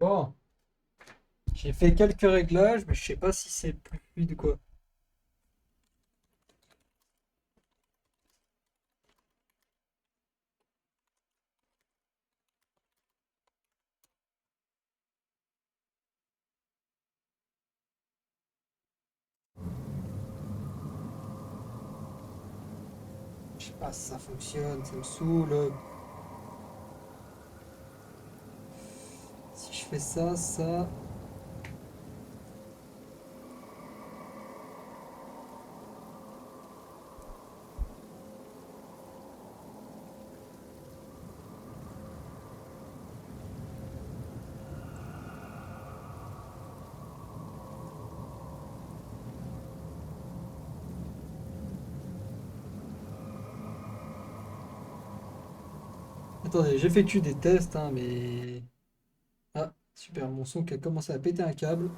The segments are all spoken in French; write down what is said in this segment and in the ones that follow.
Bon, j'ai fait quelques réglages, mais je sais pas si c'est plus fluide ou quoi. Je sais pas si ça fonctionne, ça me saoule. Si je fais ça, ça. Attendez, j'effectue des tests, hein, mais. Ah, super, mon son qui a commencé à péter un câble.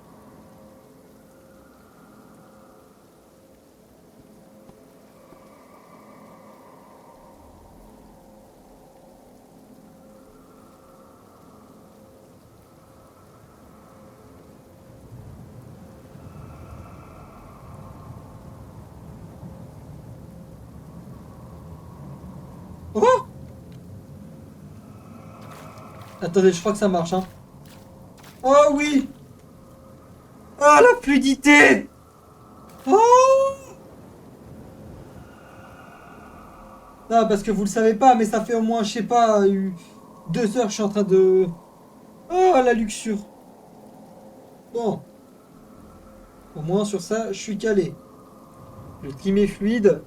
Oh! Attendez, je crois que ça marche, hein. Oh oui! Ah, la fluidité! Oh! Non, parce que vous le savez pas, mais ça fait au moins, je sais pas, 2 heures que je suis en train de. Oh, la luxure! Bon, au moins sur ça, je suis calé. Le clim est fluide,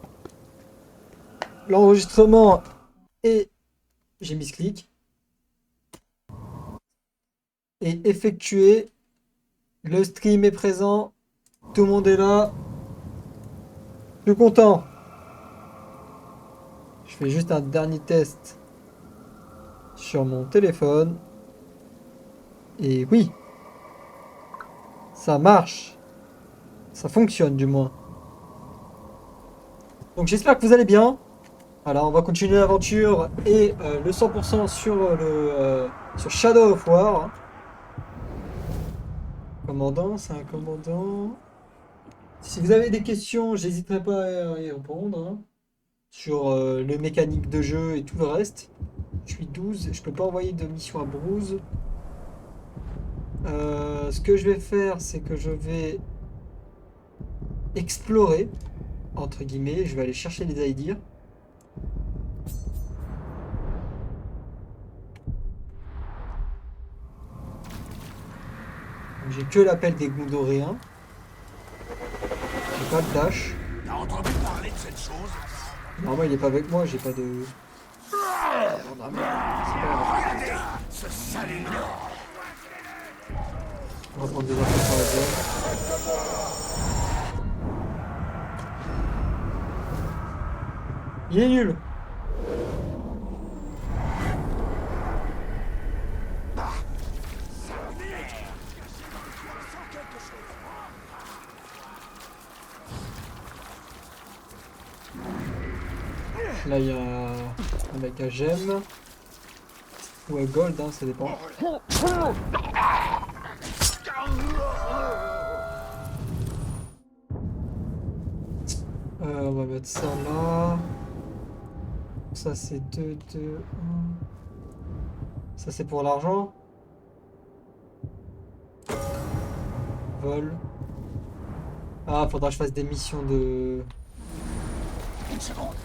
l'enregistrement est. J'ai mis ce clic. Est effectué. Le stream est présent. Tout le monde est là. Je suis content. Je fais juste un dernier test sur mon téléphone. Et oui, ça marche. Ça fonctionne du moins. Donc j'espère que vous allez bien. Voilà, on va continuer l'aventure et le 100% sur Shadow of War. Commandant, c'est un commandant. Si vous avez des questions, j'hésiterai pas à y répondre, hein, sur les mécaniques de jeu et tout le reste. Je suis 12, je peux pas envoyer de mission à Bruce. Ce que je vais faire, c'est que je vais explorer, entre guillemets. Je vais aller chercher les Aïdirs. J'ai que l'appel des Gondoriens. J'ai pas le dash. T'as entendu parler de cette chose? Normalement, il est pas avec moi, j'ai pas de. Bon, non, mais c'est pas grave. Regardez ce sale ignore. On va prendre des infos sur la zone. Il est nul! Là, il y a un mec à gemme. Ou à gold, hein, ça dépend. On va mettre ça là. Ça, c'est 2, 2, 1. Ça, c'est pour l'argent. Vol. Ah, faudra que je fasse des missions de. Une seconde.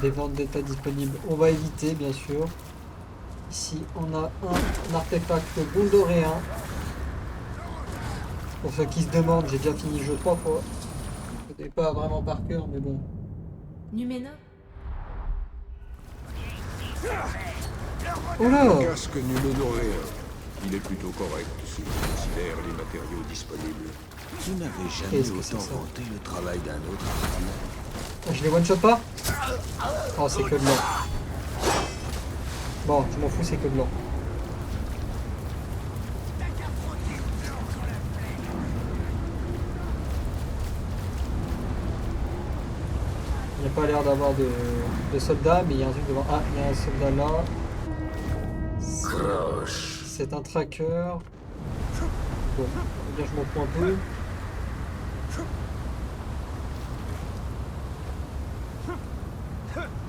Des ventes d'état disponibles. On va éviter, bien sûr. Ici, on a un artefact gondoréen. Pour ceux qui se demandent, j'ai déjà fini le jeu 3 fois. Je connais pas vraiment par cœur, mais bon. Nuména. Oh là! Casque numénoréen. Il est plutôt correct si l'on considère les matériaux disponibles. Tu n'avais jamais Qu'est-ce que c'est autant ça? vanté le travail d'un autre artisan. Oh, je les one-shot pas? Oh, c'est que de l'or. Bon, je m'en fous, c'est que de l'or. Il n'y a pas l'air d'avoir de soldats, mais il y a un truc devant. Ah, il y a un soldat là. Croche. C'est un tracker. Bon, on va dire je m'en prends un peu.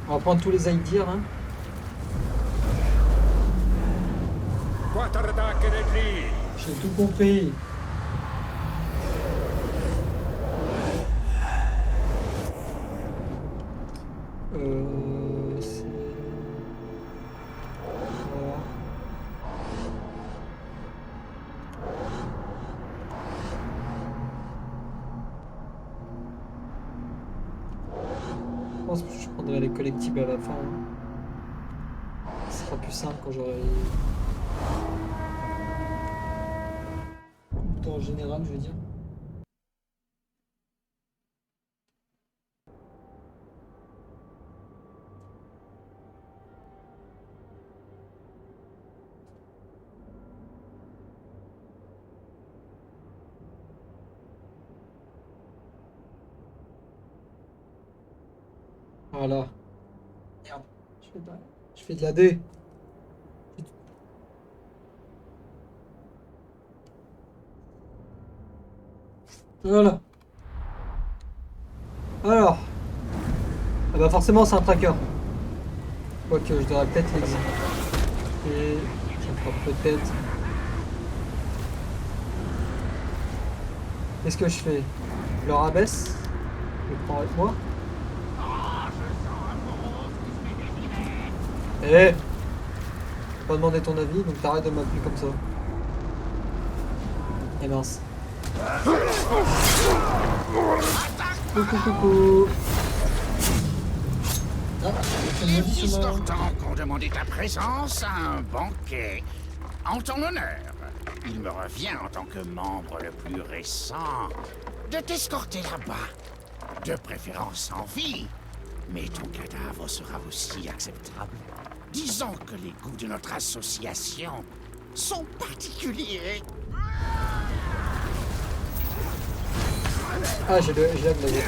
On va prendre tous les Aïdirs, hein. J'ai tout compris. C'est... Voilà. Je pense que je prendrai les collectibles à la fin. Ce sera plus simple quand j'aurai... En général, je veux dire. Voilà. Merde. Je fais de la D. Voilà. Alors. Ah bah forcément c'est un tracker. Quoique je devrais peut-être l'exécuter. Ça me fera peut-être. Qu'est-ce que je fais? Je le rabaisse. Je le prends avec moi. Eh, pas demander ton avis, donc t'arrêtes de m'appeler comme ça. Eh mince. Coucou, coucou. Ah, Les fils d'Ortan ont demandé ta présence à un banquet. En ton honneur, il me revient en tant que membre le plus récent de t'escorter là-bas. De préférence en vie. Mais ton cadavre sera aussi acceptable. Disons que les goûts de notre association sont particuliers. Ah, j'ai la blague.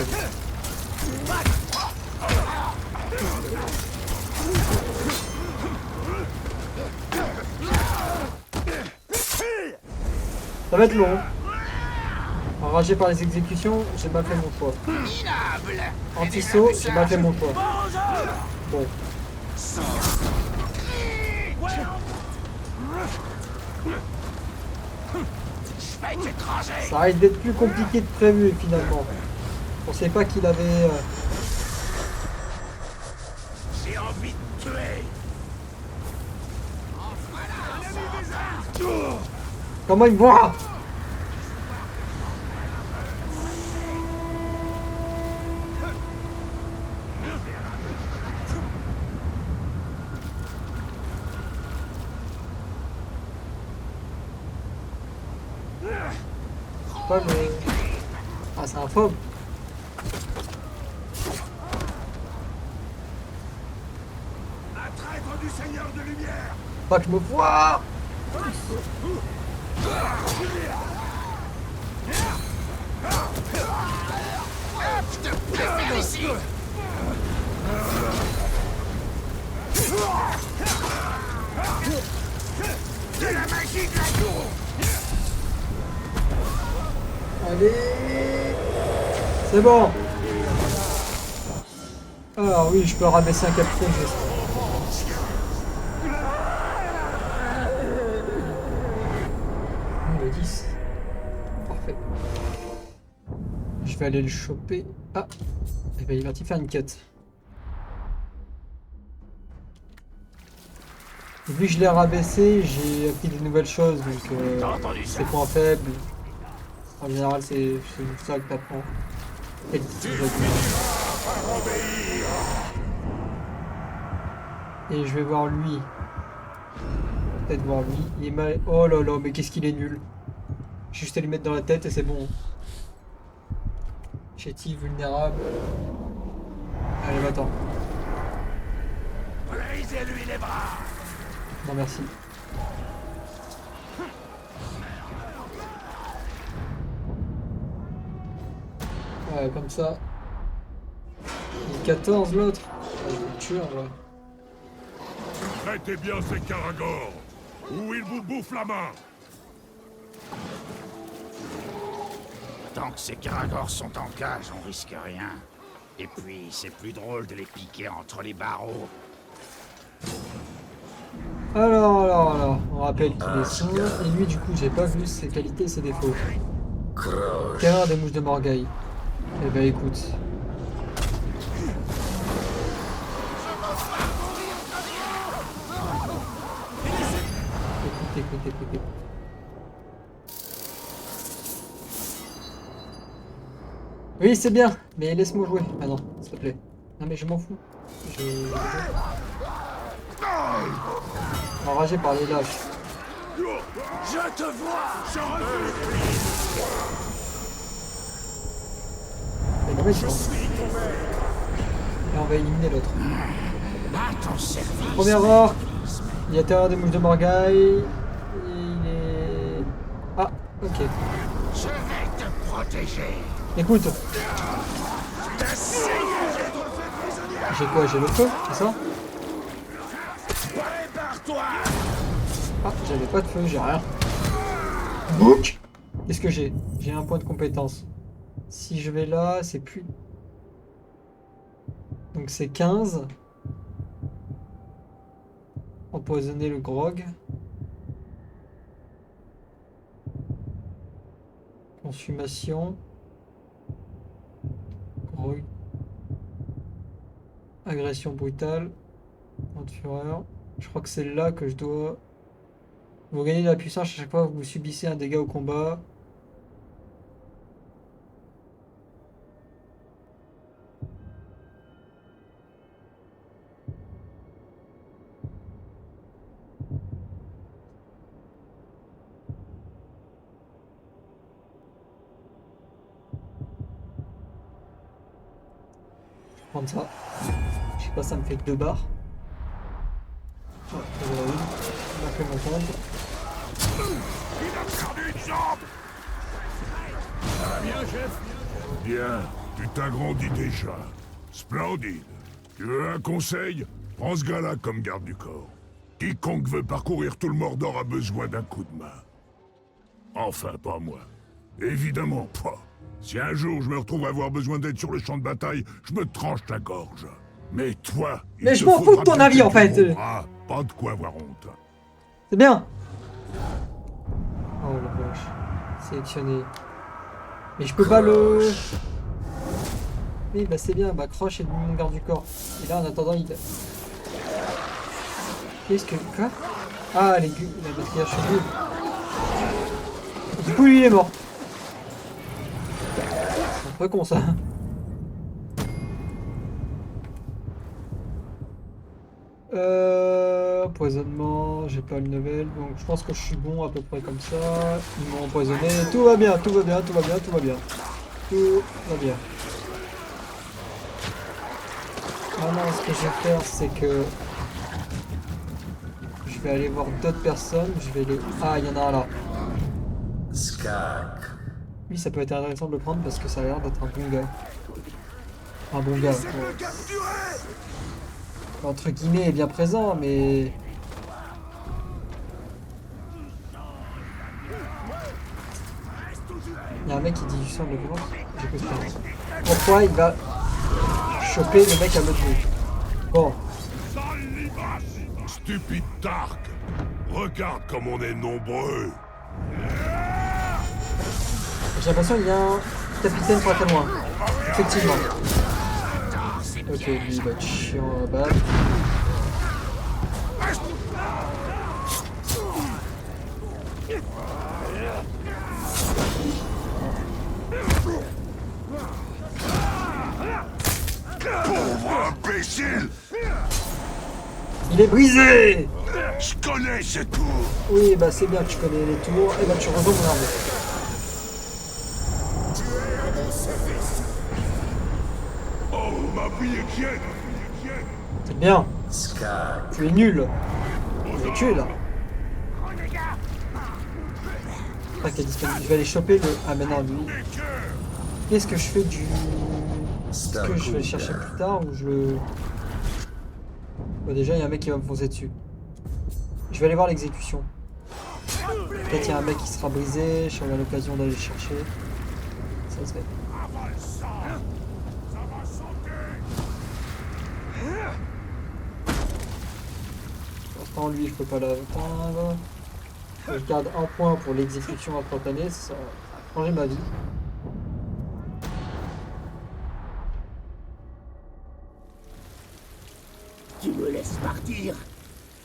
Ça va être long. Enragé par les exécutions, j'ai mal fait mon choix. Minable. Anti-saut, j'ai mal fait mon choix. Bon. Je vais t'écraser. Ça risque d'être plus compliqué que prévu finalement. Je pensais pas qu'il avait... J'ai envie de tuer. Comment il me voit? Pas le... Ah, c'est un phobe. Un traître du Seigneur de Lumière. Pas que je me vois. Je te préfère ici. De la magie de la tour. Allez. C'est bon. Alors oui, je peux rabaisser un capitaine, j'espère. Le 10. Parfait. Je vais aller le choper. Ah. Et ben il va-t-il faire une quête. Vu que je l'ai rabaissé, j'ai appris de nouvelles choses, donc ses points faibles. En général, c'est ça que t'apprends. Et je vais voir lui. Peut-être voir lui. Il est mal... Oh là là, mais qu'est-ce qu'il est nul. Juste à lui mettre dans la tête et c'est bon. Chétif, vulnérable. Allez, va-t'en. Brisez-lui les bras. Non, merci. Ouais, comme ça. Il est 14 l'autre. Ah, je vais le tuer en vrai. Traitez bien ces caragors. Ou il vous bouffe la main. Tant que ces caragors sont en cage, on risque rien. Et puis, c'est plus drôle de les piquer entre les barreaux. Alors, on rappelle qu'il est sourd, et lui du coup j'ai pas vu ses qualités et ses défauts. Terreur des mouches de Morgaï. Eh ben écoute. Écoute. Oui c'est bien, mais laisse-moi jouer. Ah non, s'il te plaît. Non mais je m'en fous. Enragé par les lâches. Je te vois. Et le mec, et on va éliminer l'autre. À ton service. Premier orc. Il y a terreur des mouches de Morgaï. Il est... Ah, ok. Je vais te protéger. Écoute. J'ai quoi? J'ai le feu, c'est ça? Ah, j'avais pas de feu, j'ai rien. Book. Qu'est-ce que j'ai? J'ai un point de compétence. Si je vais là, c'est plus... Donc c'est 15. Empoisonner le grog. Consommation. Grog. Agression brutale. Point de fureur. Je crois que c'est là que je dois... Vous gagnez de la puissance à chaque fois que vous subissez un dégât au combat. Je vais prendre ça. Je sais pas, ça me fait 2 barres. Ouais, voilà, une. On a fait mon compte. Il a perdu une jambe. Ça va bien, chef? Bien, tu t'agrandis déjà. Splendide. Tu veux un conseil? Prends ce gars-là comme garde du corps. Quiconque veut parcourir tout le Mordor a besoin d'un coup de main. Enfin, pas moi. Évidemment pas. Si un jour je me retrouve à avoir besoin d'aide sur le champ de bataille, je me tranche la gorge. Mais toi, il Mais je te m'en fous de faudra ton bien avis, en quelques fait. bons bras. Pas de quoi avoir honte. C'est bien. Oh la vache. Sélectionner. Mais je peux pas le... Oui, bah c'est bien. Bah Croche est devenu mon garde du corps. Et là, en attendant, il... Qu'est-ce que... Quoi? Ah, les gu... la batterie cheveux. Du coup, lui, il est mort. C'est un peu con, ça. Empoisonnement, j'ai pas le level, donc je pense que je suis bon à peu près comme ça. Ils m'ont empoisonné, tout va bien, tout va bien, tout va bien, tout va bien. Tout va bien. Maintenant, ce que je vais faire, c'est que... Je vais aller voir d'autres personnes, je vais les... Ah, il y en a un là. Skak. Lui, ça peut être intéressant de le prendre parce que ça a l'air d'être un bon gars. Un bon gars. Ouais. Entre guillemets, est bien présent, mais... Il y a un mec qui dit du sang de violence. J'écoute pas. Pourquoi il va choper le mec à l'autre bout? Bon. Stupide Tark. Regarde comme on est nombreux. J'ai l'impression qu'il y a un capitaine pas très loin. Effectivement. Ok, lui il va être chiant à battre. Pauvre imbécile! Il est brisé! Je connais ces tours! Oui, bah c'est bien, tu connais les tours. Et bah tu rejoins mon armée. Oh, ma vie est quiète! C'est bien. Skak. Tu es nul. On est tué là. Ah, qui est disponible. Je vais aller choper le... Ah mais non, lui. Qu'est-ce que je fais du... Est-ce que je vais le chercher plus tard ou je le... Bah déjà, il y a un mec qui va me foncer dessus. Je vais aller voir l'exécution. Peut-être il y a un mec qui sera brisé, j'aurai l'occasion d'aller le chercher. Ça se fait. Avale ça. Ça va sauter. Pour l'instant, lui, je peux pas l'atteindre. Je garde un point pour l'exécution instantanée, ça a changé ma vie. Tu me laisses partir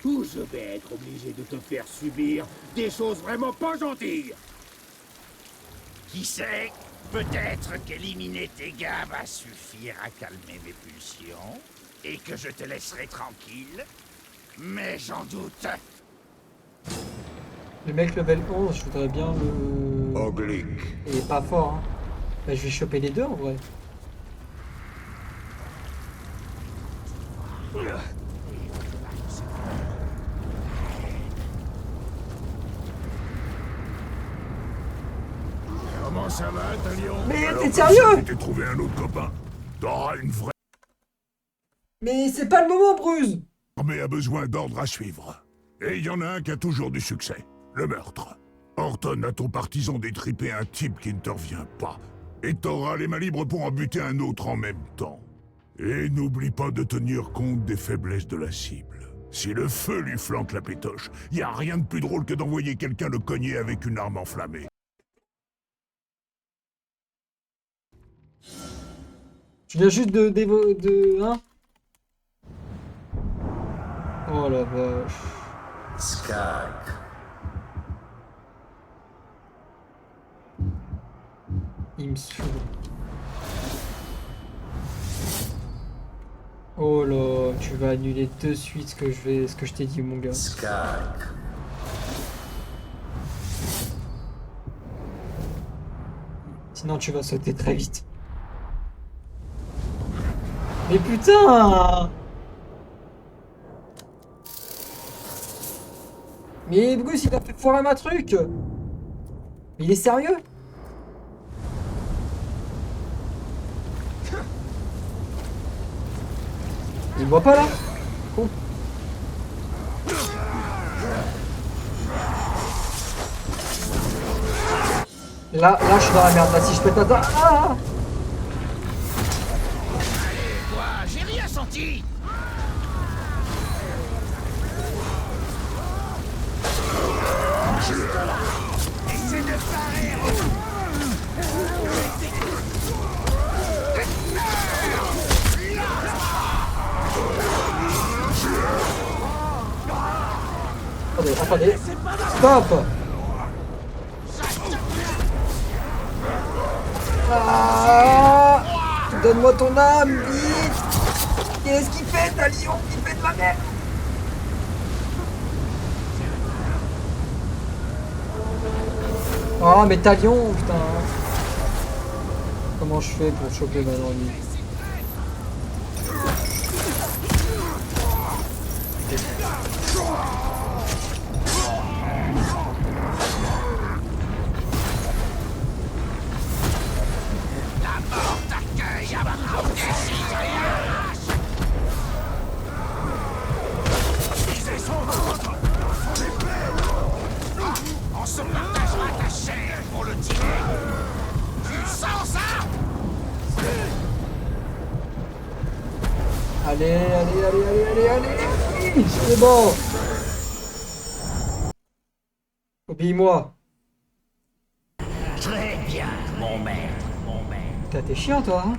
ou je vais être obligé de te faire subir des choses vraiment pas gentilles. Qui sait? Peut-être qu'éliminer tes gars va suffire à calmer mes pulsions et que je te laisserai tranquille. Mais j'en doute. Le mec level 11, je voudrais bien le... Oblique. Il est pas fort, hein. Bah, je vais choper les deux en vrai. Comment ça va, Talion? Mais Alors t'es que sérieux? si tu t'es trouvé un autre copain, t'auras une vraie Mais c'est pas le moment, Bruce! armée a besoin d'ordre à suivre. Et il y en a un qui a toujours du succès. Le meurtre. Horton a ton partisan détripé un type qui ne te revient pas. Et t'auras les mains libres pour en buter un autre en même temps. Et n'oublie pas de tenir compte des faiblesses de la cible. Si le feu lui flanque la pétoche, y a rien de plus drôle que d'envoyer quelqu'un le cogner avec une arme enflammée. Tu viens juste hein? Oh la vache. Skag. Il me saoule. Oh là, tu vas annuler de suite ce que je t'ai dit, mon gars. Skag. Sinon tu vas sauter très vite. Mais putain! Mais Bruce, il a fait foirer ma truc! Mais il est sérieux? Il me voit pas là? Con. Là, je suis dans la merde. Là, si je pète un... Ah! Quoi? J'ai rien senti. Essaie de parer. Attendez. Stop! Ah! Donne-moi ton âme, vite! Qu'est-ce qu'il fait, Talion? Il fait de ma merde! Oh, mais Talion, putain! Comment je fais pour choper maintenant lui? On se partagera ta chair pour le dîner. Tu sens ça? Allez! C'est bon! Obéis-moi! Très bien, mon maître, T'es chiant, toi, hein?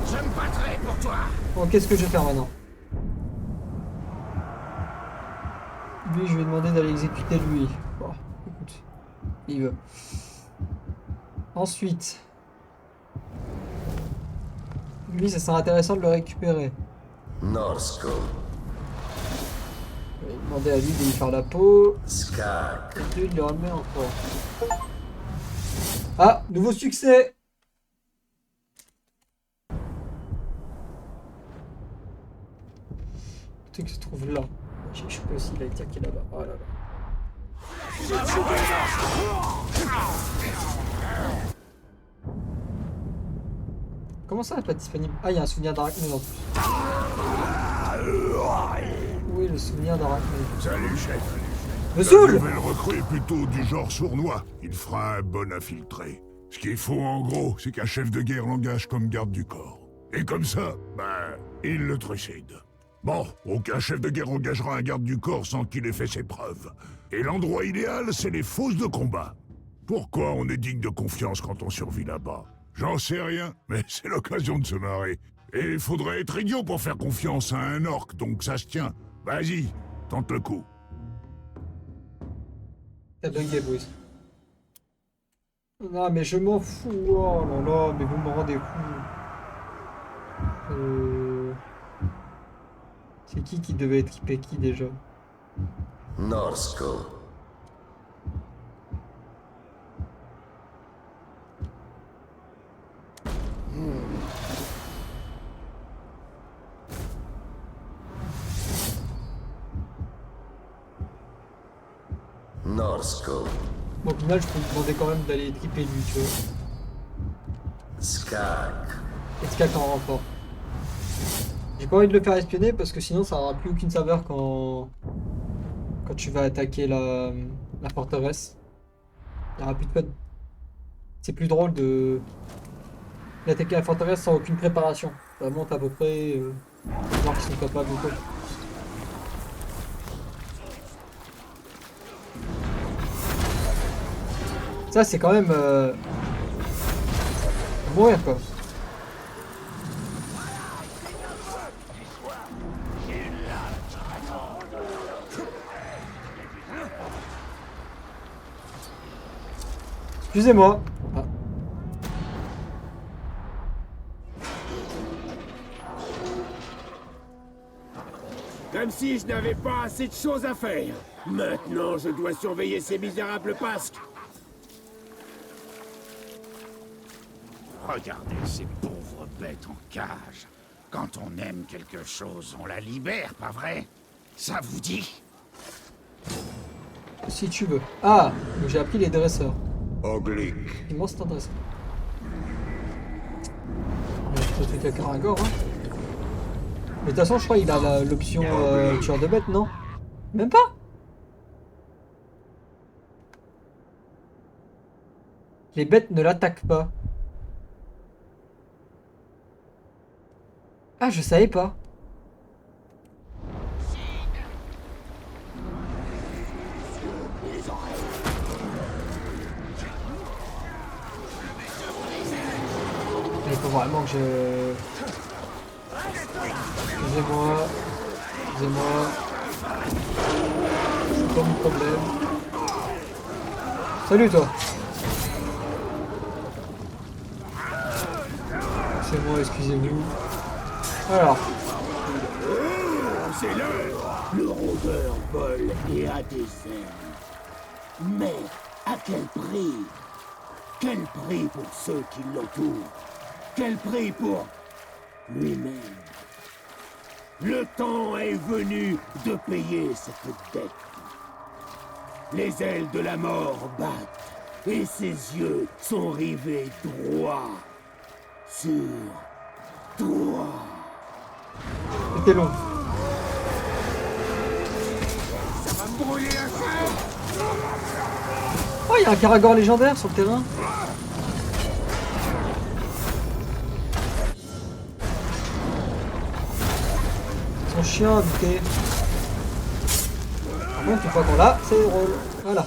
Je me battrai pour toi. Bon, qu'est-ce que je vais faire maintenant? Lui, je vais demander d'aller exécuter lui. Bon, écoute, il veut. Ensuite, lui, ça serait intéressant de le récupérer. Norsko. Je vais demander à lui de lui faire la peau. Skag. Et lui, de lui ramener encore. Ah, nouveau succès! Le truc se trouve là. J'ai chopé aussi l'Aitia qui est là-bas. Oh là là. Comment ça, pas disponible? Ah, il y a un souvenir d'Arachne en plus. Où est le souvenir d'Arachne? Salut, chef. Me La saoule. nouvelle recrue est plutôt du genre sournois. Il fera un bon infiltré. Ce qu'il faut en gros, c'est qu'un chef de guerre l'engage comme garde du corps. Et comme ça, il le trucide. Bon, aucun chef de guerre engagera un garde du corps sans qu'il ait fait ses preuves. Et l'endroit idéal, c'est les fosses de combat. Pourquoi on est digne de confiance quand on survit là-bas? J'en sais rien, mais c'est l'occasion de se marrer. Et il faudrait être idiot pour faire confiance à un orc, donc ça se tient. Vas-y, tente le coup. T'as bugué, Bruce. Non, mais je m'en fous. Oh là là, mais vous me rendez fou. C'est qui devait être qui déjà? Norsko. Norsko. Bon, au final, je peux me demander quand même d'aller triper lui, tu vois. Skak. Et Skak en renfort. J'ai pas envie de le faire espionner parce que sinon ça aura plus aucune saveur quand tu vas attaquer la forteresse. Il n'y aura plus de fun. C'est plus drôle de d'attaquer la forteresse sans aucune préparation. Ça monte à peu près, voir qu'ils sont capables ou quoi. Ça c'est quand même mourir quoi. Excusez-moi. Ah. Comme si je n'avais pas assez de choses à faire. Maintenant, je dois surveiller ces misérables pasques. Regardez ces pauvres bêtes en cage. Quand on aime quelque chose, on la libère, pas vrai? Ça vous dit? Si tu veux. Ah, donc j'ai appris les dresseurs. Oglik. Immense c'est un dresseur. Je peux truc à Karagor, hein. Mais de toute façon, je crois qu'il a l'option tueur de bêtes, non? Même pas? Les bêtes ne l'attaquent pas. Ah, je savais pas. Il faut vraiment que je... Excusez-moi. Excusez-moi. C'est pas mon problème. Salut toi. C'est moi, excusez-vous. Alors. C'est l'heure. Le rôdeur vole et a des ailes. Mais à quel prix? Quel prix pour ceux qui l'entourent? Quel prix pour lui-même? Le temps est venu de payer cette dette. Les ailes de la mort battent et ses yeux sont rivés droit sur toi. C'était long. Ça va me brûler la chair. Oh, il y a un Karagor légendaire sur le terrain. Ils sont chiants à buter. Par contre, une fois qu'on l'a, c'est drôle. Voilà.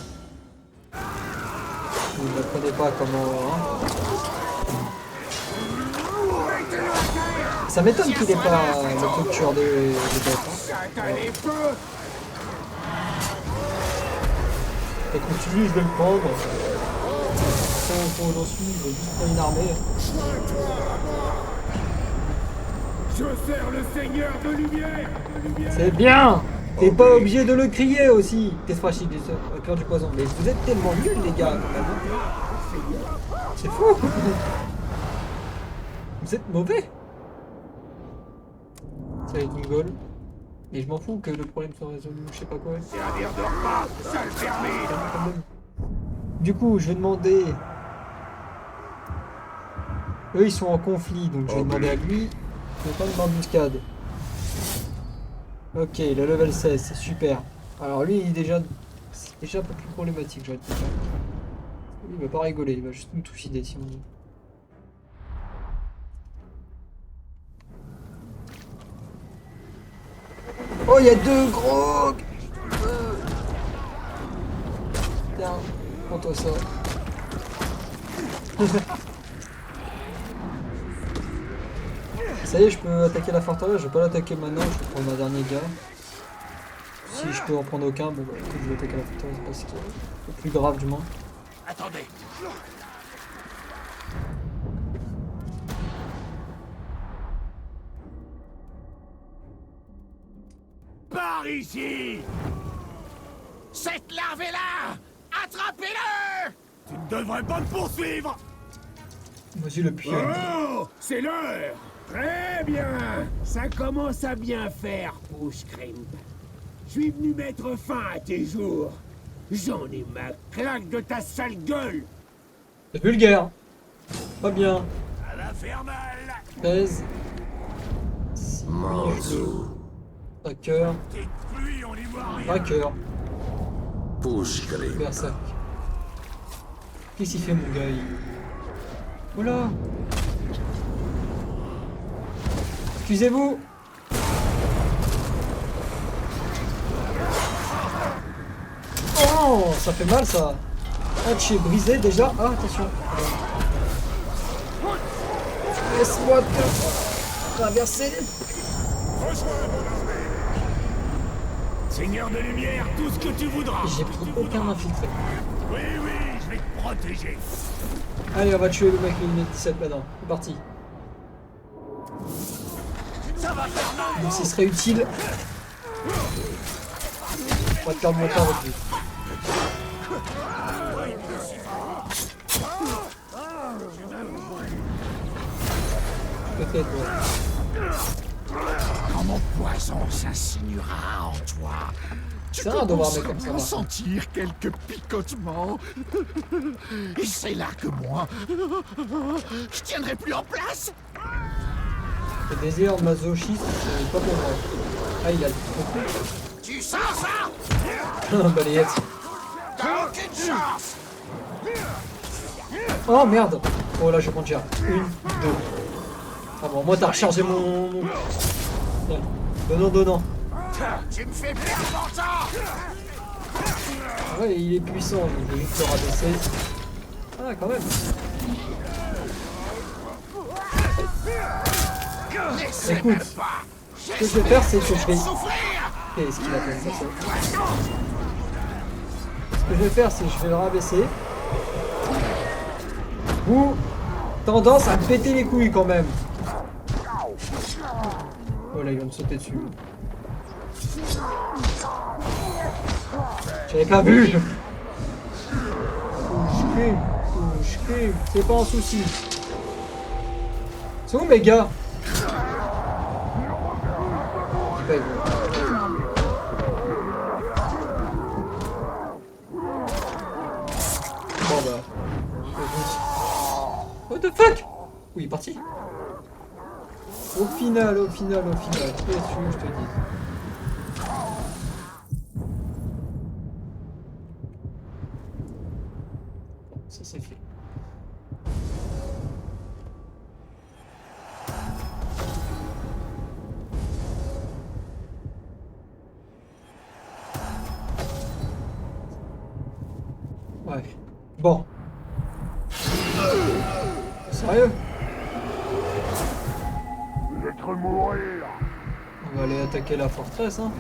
Vous ne comprenez pas comment... hein. Ça m'étonne qu'il n'ait pas le truc tueur de bêtes. Hein. Et continue, je vais le prendre. J'en suis, je vais juste prendre une armée. Je sers le seigneur de lumière. C'est bien. T'es pas obligé de le crier aussi. T'es fragile, cœur du poison. Mais vous êtes tellement nuls les gars. C'est fou. Vous êtes mauvais. Ça va être une goal. Et je m'en fous que le problème soit résolu, je sais pas quoi. Servir de repas, sale vermine. Du coup, je vais demander... Eux, ils sont en conflit, donc je vais demander à lui. Je vais pas une embuscade. Ok, le level 16, c'est super. Alors lui, il est déjà C'est déjà un peu plus problématique, j'aurais dit. Il va pas rigoler, il va juste nous trucider si on veut. Oh, il y a deux gros... Tiens, prends-toi ça. Ça y est, je peux attaquer la forteresse, je vais pas l'attaquer maintenant, je vais prendre un dernier gars. Si je peux en prendre aucun, bon bah écoute, je vais attaquer la forteresse parce que c'est plus grave du moins. Attendez. Par ici! Cette larve est là! Attrapez-le! Tu ne devrais pas me poursuivre! Vas-y le pied. Oh! C'est l'heure! Très bien! Ça commence à bien faire, Bushcrimp. Je suis venu mettre fin à tes jours. J'en ai ma claque de ta sale gueule! C'est vulgaire. Pas bien. À l'infernal! 13. 6. Tracker. Petite pluie, on n'y voit rien! Tracker. Bushcrimp. Berserk. Qu'est-ce qu'il fait mon gars Oula. Excusez-vous. Oh, ça fait mal ça. Ah, tu es brisé déjà. Ah, attention. Laisse-moi te traverser. Seigneur de lumière, tout ce que tu voudras! J'ai pris aucun infiltré. Oui, oui, je vais te protéger! Allez, on va tuer le mec limite 17 maintenant. C'est parti. Ça va faire mal! Donc, s'il serait utile. On va te perdre mon temps avec lui. Peut-être, ouais. Quand mon poison s'insinuera en toi, tu C'est rare de voir un mec commenceras comme ça, à Marc. sentir quelques picotements. Et c'est là que moi, je tiendrai plus en place. Le désir masochiste, c'est pas pour moi. Ah, il a le compris. Tu sens ça? Balayette. T'as aucune chance. Oh merde. Oh là, je prends déjà. 1, 2. Ah bon, moi t'as rechargé mon... Tiens. Donnant. Tu me fais perdre mon temps. Ah ouais, il est puissant, il veut juste le rabaisser. Ah, quand même. Laissez-le Écoute, pas. ce que je vais faire, c'est que je vais... Souffrir. Qu'est-ce qu'il a fait ça? Ce que je vais faire, c'est que je vais le rabaisser. Ou tendance à me péter les couilles quand même. Oh là, ils vont me sauter dessus. J'avais pas vu. C'est pas un souci. C'est où mes gars? Pas ils vont- Bon bah. What the fuck? Où il est parti? Au final. Qu'est-ce que je te dis? Ça c'est fait. Ouais. Bon. Sérieux? Vous êtes mourir. On va aller attaquer la forteresse, hein.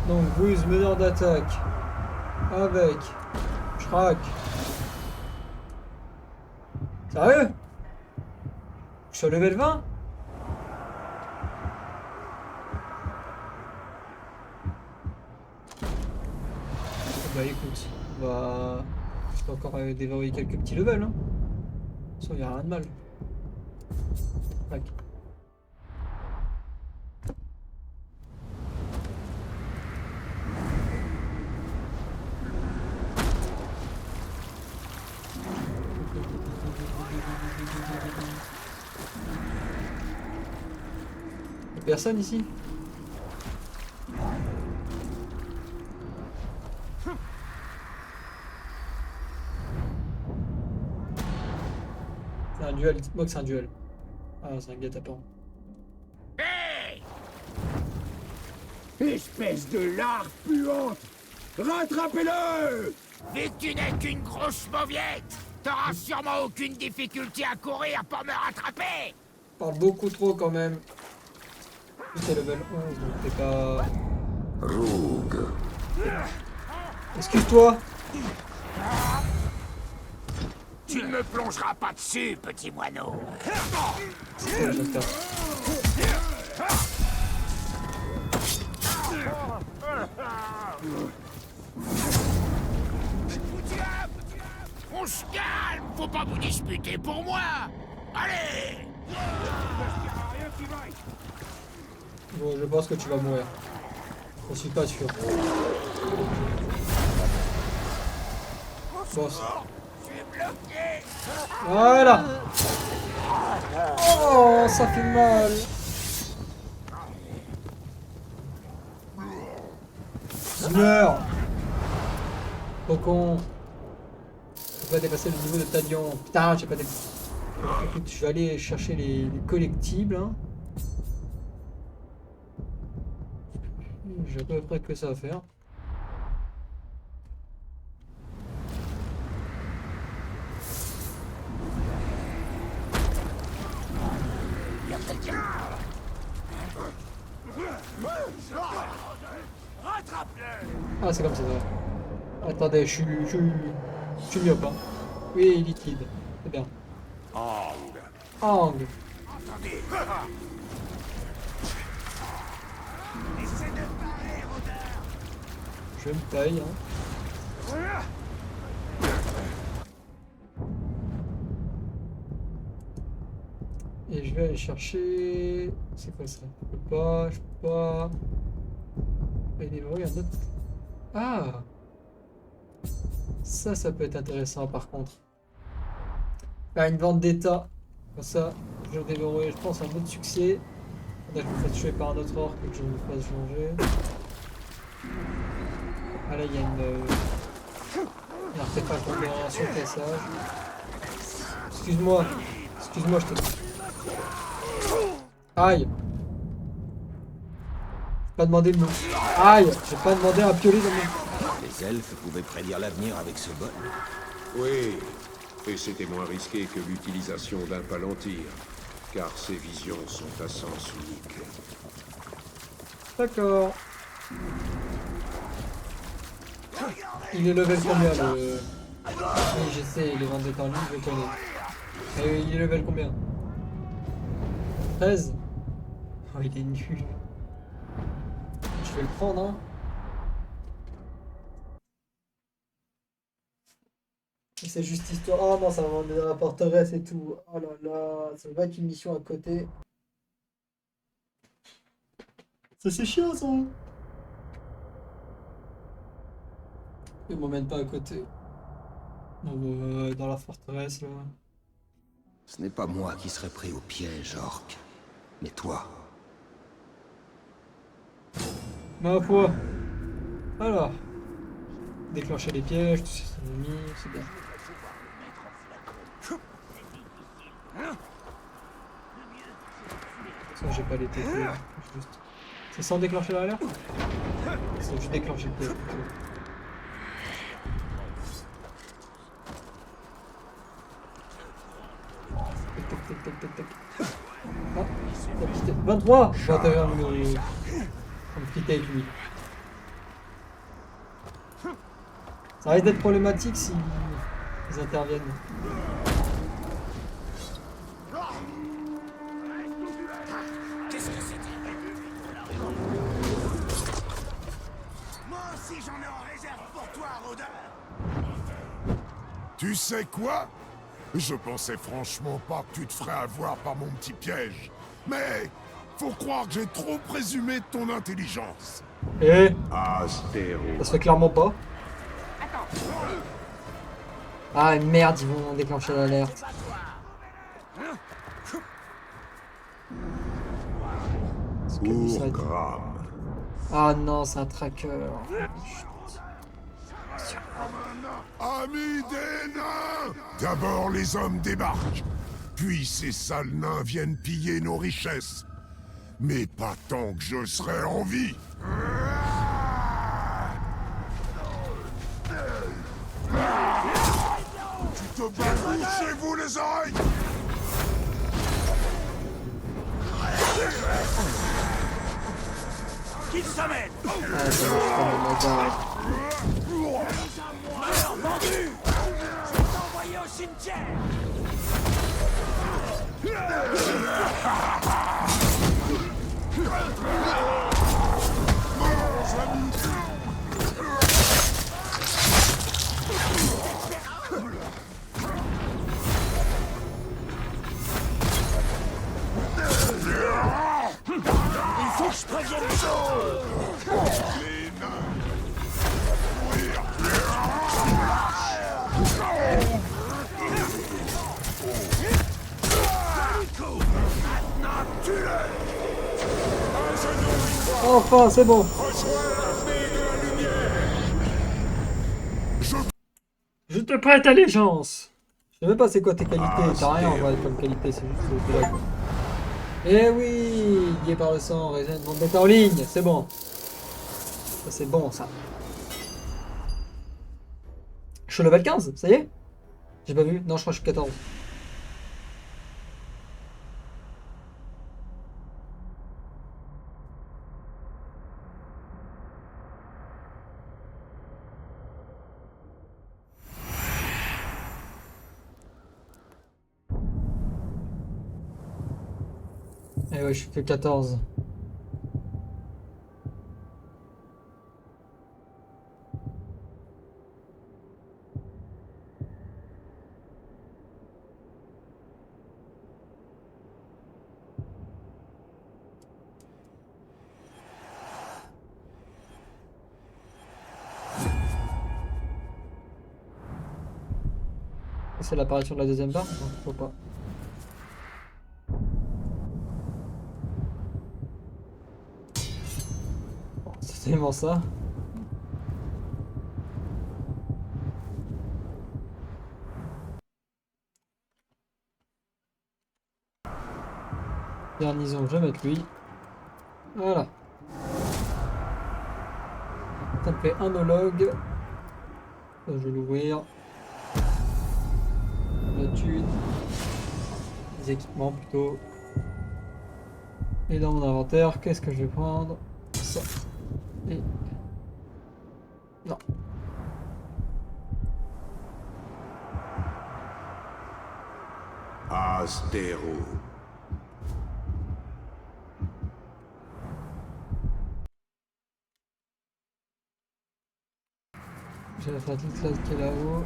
Donc, ruse, meneur d'attaque. Avec. Shrak. Sérieux? Je suis au level 20? Bah écoute, on va... Je peux encore déverrouiller quelques petits levels, hein. Ça, il n'y a rien de mal. Tac. Y'a personne ici? C'est un duel, dites-moi que c'est un duel. Ah, c'est un guet-apens. Hé! Espèce de larve puante! Rattrapez-le! Vu que tu n'es qu'une grosse mauviette, t'auras sûrement aucune difficulté à courir pour me rattraper! Parle beaucoup trop quand même. C'est level 11, donc t'es pas... Rogue. Excuse-toi. Tu ne me plongeras pas dessus, petit moineau! Ouais, j'espère. On se calme! Faut pas vous disputer pour moi! Allez! Bon, je pense que tu vas mourir. Je suis pas sûr. Boss. Voilà. Oh, ça fait mal. Meurs. Cocon. Je peux pas dépasser le niveau de Talion. Putain, j'ai pas dépassé. Écoute, je vais aller chercher les collectibles. Hein. J'ai à peu près que ça à faire. Ah, c'est comme ça. Attendez, je suis myope. Hein. Oui, liquide. C'est bien. Ang. Je me taille. Hein. Et je vais aller chercher... C'est quoi ça? Je peux pas... Il y a un autre... Ah! Ça peut être intéressant par contre. Faire une vente d'état. Comme ça, je déverrouille, je pense, un autre succès. Faudrait que je me fasse tuer par un autre orc et que je me fasse changer. Ah là, il y a un artefact d'opération cassage. Excuse-moi, je te dis. Aïe! J'ai pas demandé le nom. Aïe! J'ai pas demandé un piolet dans mon... Les elfes pouvaient prédire l'avenir avec ce bol. Oui, et c'était moins risqué que l'utilisation d'un palantir, car ces visions sont à sens unique. D'accord. Il est level combien le... Oui, je sais, il est vendu en ligne, je le connais. Et il est level combien? 13. Oh, il est nul. Je vais le prendre, hein. C'est juste histoire. Oh non, ça va m'emmener dans la forteresse et tout. Oh là là, ça va être une mission à côté. Ça c'est chiant ça. Il m'emmène pas à côté. Dans la forteresse là. Ce n'est pas moi qui serais pris au piège, orc, mais toi. Ma foi. Alors. Déclencher les pièges, tous ces ennemis, c'est bien. Ça, j'ai pas les TP, juste. C'est sans déclencher l'alerte? C'est juste déclencher le piège plutôt. Tac, tac, tac, tac, tac. Ah, la petite... 23! 21, on me quitte avec lui. Ça risque d'être problématique si ils interviennent. Qu'est-ce que c'était? Moi aussi j'en ai en réserve pour toi, rôdeur! Tu sais quoi? Je pensais franchement pas que tu te ferais avoir par mon petit piège. Mais faut croire que j'ai trop présumé de ton intelligence. Eh, Astéro. ça se fait clairement pas. Ah merde, ils vont déclencher l'alerte. Est-ce que lui serait- Gram. Ah non, c'est un tracker. Amis des nains! D'abord les hommes débarquent, puis ces sales nains viennent piller nos richesses. Mais pas tant que je serai en vie. Tu te bats chez vous les oreilles! Qu'il s'amène! Ah, ça marche pas, mais d'accord. Meurs vendu! Je vais t'envoyer au cimetière! Il faut que je prévienne les autres! Les nains! Enfin, c'est bon. Je te prête allégeance. Je sais même pas c'est quoi tes qualités. T'as rien en vrai comme qualité, c'est juste que t'es là, quoi. Eh oui, guidé par le sang, Regen vont te mettre en ligne, c'est bon. Ça c'est bon ça. Je suis level 15, ça y est? J'ai pas vu? Non, je crois que je suis 14. Eh ouais, je suis que 14. C'est l'apparition de la deuxième barre? Non, faut pas. Bon, c'est tellement ça. Garnison, je vais mettre lui. Voilà. Ça me fait un hologue. Ça, je vais l'ouvrir. La thune. Les équipements plutôt. Et dans mon inventaire, qu'est-ce que je vais prendre? Ça. Et... non. Astéro. J'ai la fatigue classe qui est là-haut.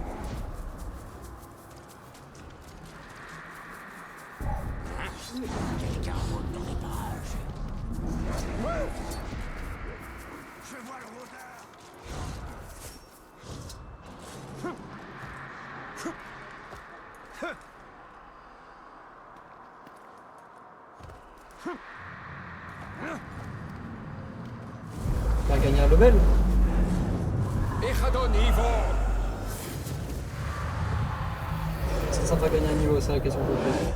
Quelqu'un monte dans les parages. Je vois le rôdeur. On va gagner un level. Est-ce que ça va gagner un niveau? C'est la question que je me pose.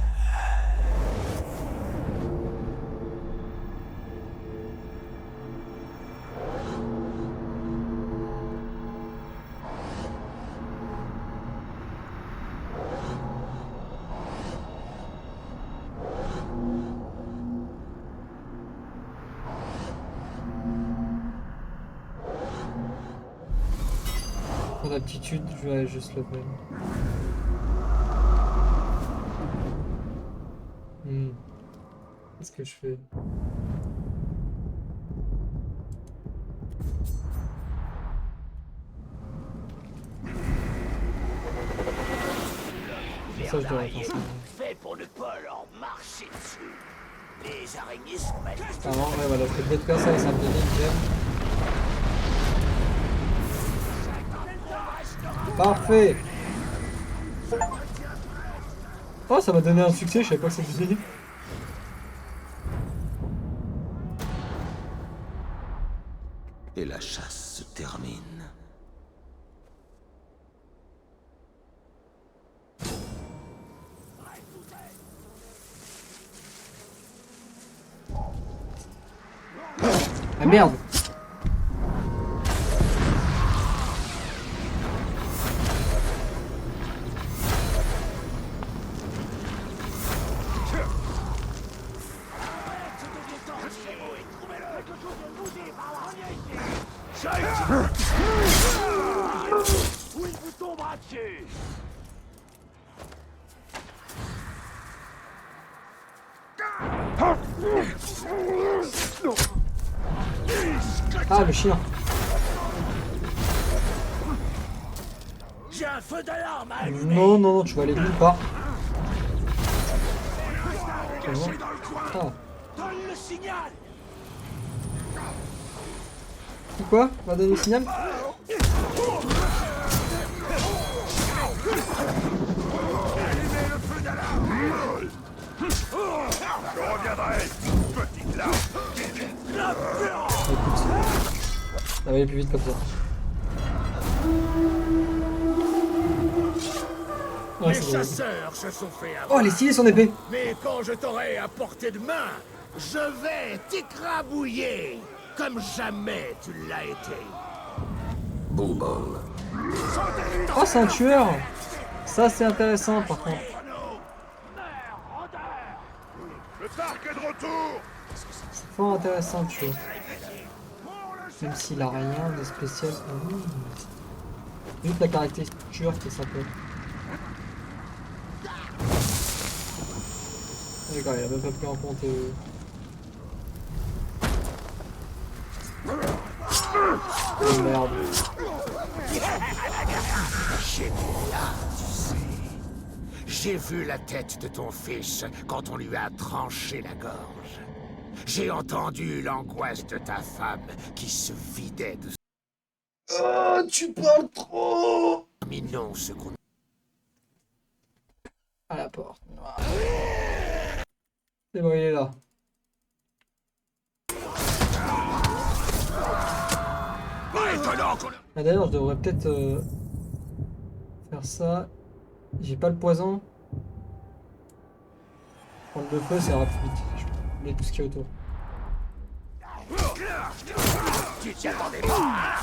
Pour l'aptitude, je vais juste level. Qu'est-ce que je fais? Ça, je dois attendre ça. Fait pour ne pas leur marcher dessus. Les araignées sont magnifiques. Ah non, ouais, voilà, je peux peut-être faire ça et ça me donne une gemme. Parfait! Oh, ça m'a donné un succès, je savais pas que ça faisait. Et la chasse se termine. Ah merde. Ou il vous tombera dessus. Ah, le chien. J'ai un feu d'alarme à allumer. Non, non, non, tu vas aller nulle part. C'est bon. Ah. Donne le signal. C'est quoi? Va donner le signal? Je reviendrai, petite larve. Écoute, ça va aller plus vite comme ça. Ouais, Les c'est bon. chasseurs se sont fait Oh, avoir. elle est stylée son épée! Mais quand je t'aurai à portée de main, je vais t'écrabouiller comme jamais tu l'as été. Boomball. Oh, c'est un tueur! Ça, c'est intéressant par contre. Le Tark est de retour. C'est fort intéressant, tu vois. Même s'il a rien de spécial. Oh. Juste la caractéristique tueur qui est sympa. D'accord, il a même pas pris en compte. Oh merde. J'étais là, tu sais. J'ai vu la tête de ton fils quand on lui a tranché la gorge. J'ai entendu l'angoisse de ta femme qui se vidait de Oh, tu parles trop! terminons ce qu'on... À la porte. C'est bon, il est là. Pas étonnant qu'on... Ah, d'ailleurs, je devrais peut-être faire ça. J'ai pas le poison. Prendre le feu, c'est rapide. Je mets tout ce qu'il y a autour. Tu t'y attendais pas.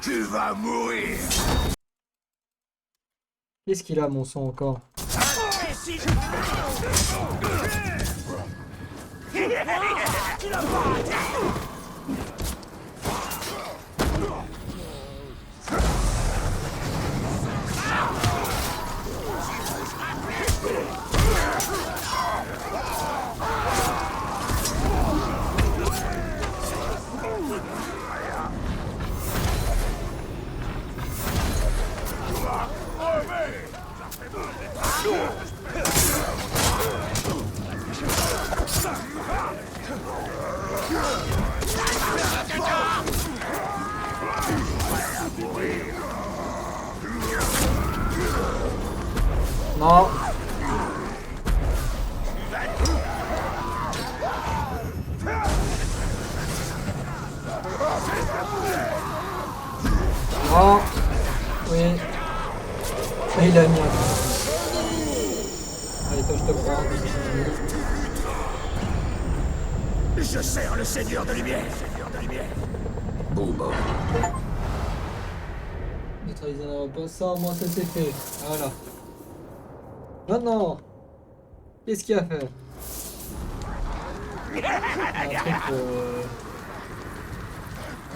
Tu vas mourir. Qu'est-ce qu'il a, mon sang, encore? Non. Non. Oui. Ah, il a mis un coup. Allez, toi, je te prends. Je sers le Seigneur de lumière. Boomball. Neutraliser un repas, ça au moins ça c'est fait. Voilà. Maintenant, qu'est-ce qu'il y a à faire? Un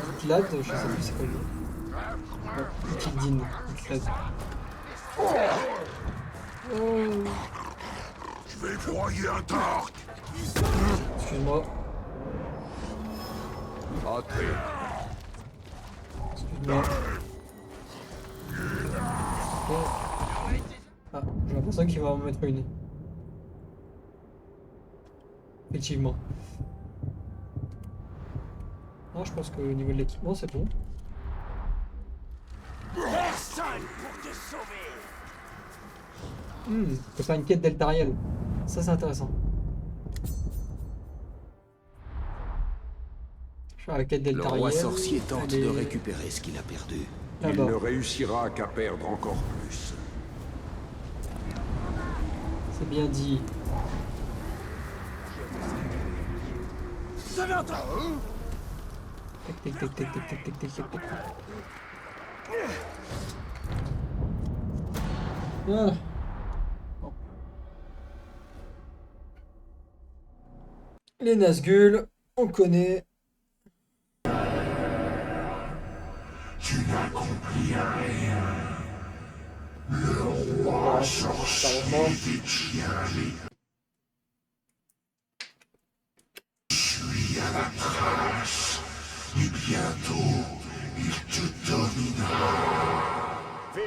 truc un clad, je sais plus c'est quoi le nom. Petite dîne, clad. Oh, Je vais broyer un Tark. excuse-moi. Entrez. Excuse-moi. Oh. Ah, j'ai l'impression qu'il va en mettre une. Effectivement. Non, je pense qu'au niveau de l'équipement, c'est bon. Merci. personne pour te sauver. On peut faire une quête d'Eltariel. Ça, c'est intéressant. Je fais la quête Le d'Eltariel. roi sorcier tente Elle est de récupérer ce qu'il a perdu. Il là-bas. ne réussira qu'à perdre encore plus. C'est bien dit. Ça vient toi. Tac, tac, tac, tac, tac, tac, tac, tac, tac, tac. Ah. Bon. Les Nazgûl, on connaît. Tu n'accomplis rien. Le roi sorcier d'Etiali. Suis à la trace, et bientôt il te dominera.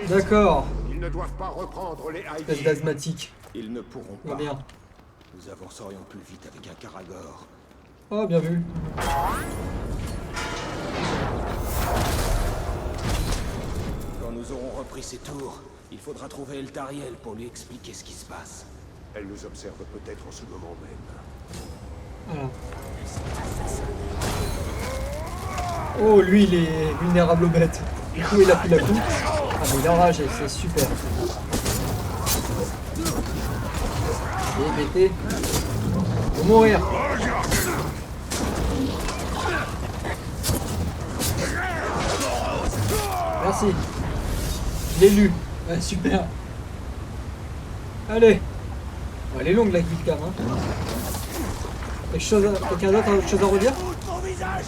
D'accord. Ils ne doivent pas reprendre les Espèce Haïdis. d'asthmatique. Ils ne pourront Va pas. bien. Nous avancerions plus vite avec un Karagor. Oh, bien vu. Quand nous aurons repris ces tours, il faudra trouver Eltariel pour lui expliquer ce qui se passe. Elle nous observe peut-être en ce moment même. Voilà. Oh, lui, il est vulnérable aux bêtes. Du coup, il a pris la coupe. Ah, mais il est enragé, c'est super. Et BT. Faut mourir. Merci. Je l'ai lu. Ouais, super. Allez. Bon, elle est longue la guide cam. Hein. Quelqu'un d'autre a autre chose à redire? Mon visage.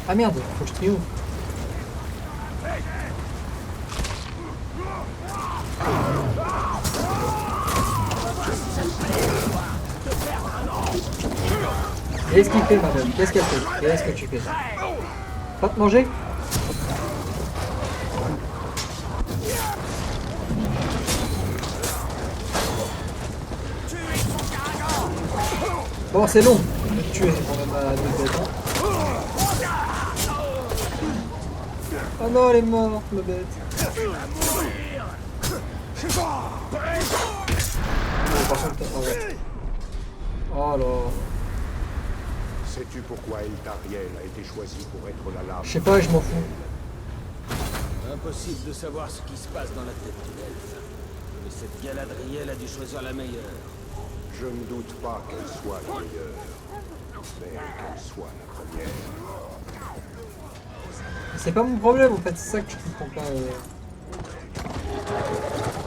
Ah merde, faut que je triomphe. Qu'est-ce qu'il fait, madame? Qu'est-ce qu'elle fait? Qu'est-ce que tu fais? Pas te manger? Bon, c'est long. Je vais te tuer quand même à deux bêtes. Hein. Oh non, elle est morte, la bête. Oh, par contre, oh, ouais. Oh là. Sais-tu pourquoi Eltariel a été choisi pour être la lame? Je sais pas, je m'en fous. Impossible de savoir ce qui se passe dans la tête de l'elfe. Mais cette Galadriel a dû choisir la meilleure. Je ne doute pas qu'elle soit la meilleure, mais qu'elle soit la première. C'est pas mon problème en fait, c'est ça que je comprends pas.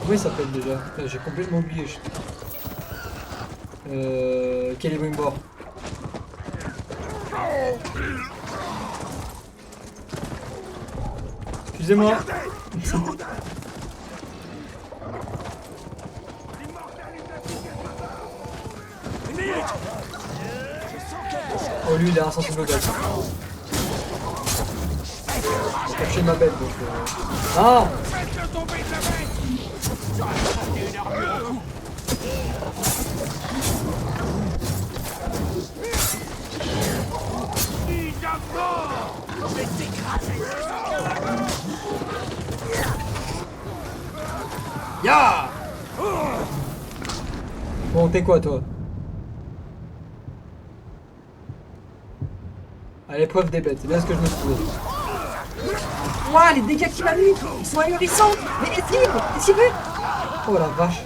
Comment il s'appelle déjà? Putain, j'ai complètement oublié. Celebrimbor. Excusez-moi. Oh lui il est insensible au gaz. J'ai caché ma bête donc... Ah! Ya! Bon, t'es quoi toi? À l'épreuve des bêtes, c'est bien ce que je me trouvais. Ouah, les dégâts qu'il m'a mis, ils sont ahurissants. Mais esquive. Oh la vache.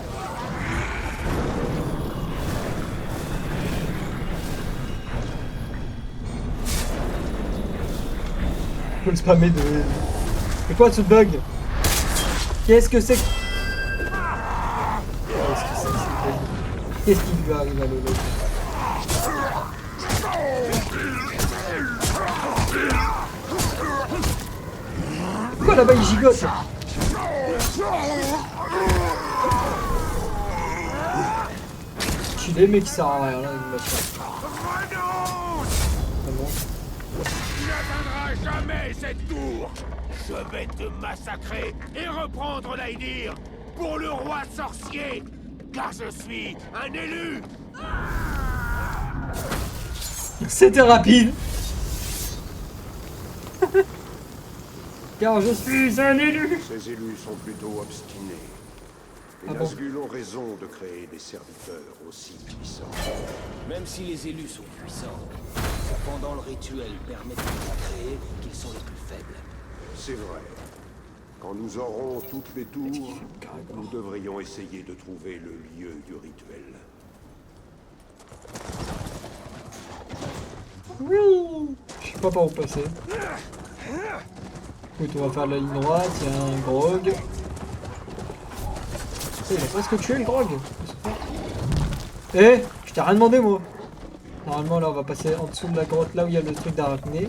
Je peux le spammer de... C'est quoi ce bug? Qu'est-ce que c'est? Qu'est-ce qui lui arrive à Lolo? Pourquoi là-bas il gigote? Chillé mais qui sert à rien là, il me lâche pas. Tu n'atteindras jamais cette tour. Je vais te massacrer et reprendre l'Aïdir pour le roi sorcier, car je suis un élu. C'était rapide. Car je suis un élu. Ces élus sont plutôt obstinés. Les Ah bon. Nazgûl ont raison de créer des serviteurs aussi puissants. Même si les élus sont puissants, cependant le rituel permet de les créer qu'ils sont les plus faibles. C'est vrai. Quand nous aurons toutes les tours, nous devrions essayer de trouver le lieu du rituel. Oui. Je sais pas par où passer. Écoute, on va faire la ligne droite, il y a un grog. Il a presque tué le grog. Eh, je t'ai rien demandé moi. Normalement là on va passer en dessous de la grotte là où il y a le truc d'arachné.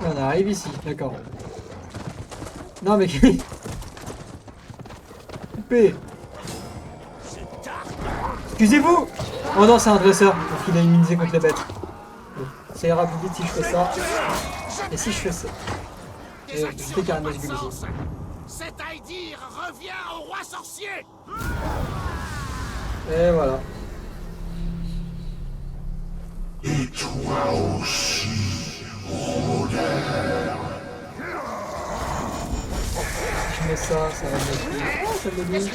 On arrive ici, d'accord. Non mais coupé. Excusez-vous. Oh non c'est un dresseur, donc il a immunisé contre les bêtes. Bon, ça ira plus vite si je fais ça. Et si je fais ça. Et je fais qu'il y a un Nazgûl ici. Cet Aïdir revient au roi sorcier. Et voilà. Je mets ça va me... Oh, ça me dit.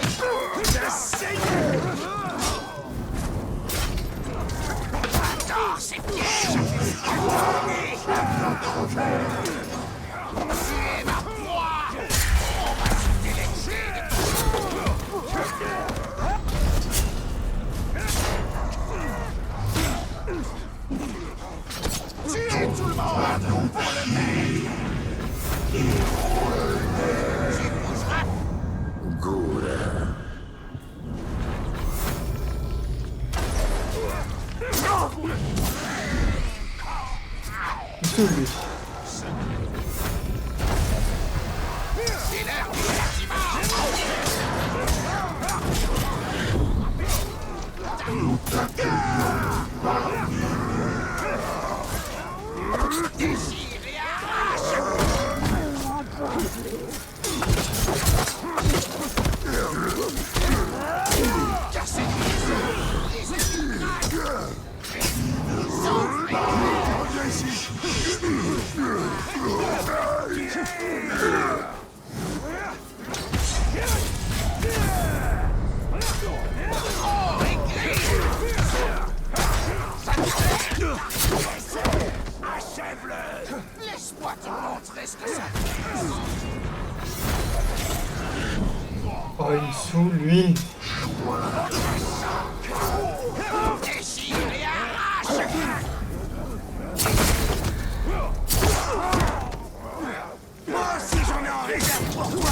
J'adore ces pièges. C'est ma proie. On va se délecter de tuez tout le monde pour le maître. Il saoule lui. C'est l'heure du châtiment. Déchire et arrache. Cassez les esprits craquent. Achève-le. Laisse-moi te montrer ce que ça fait. Oh il me saoule lui. Déchire et arrache. Moi aussi j'en ai en réserve pour toi.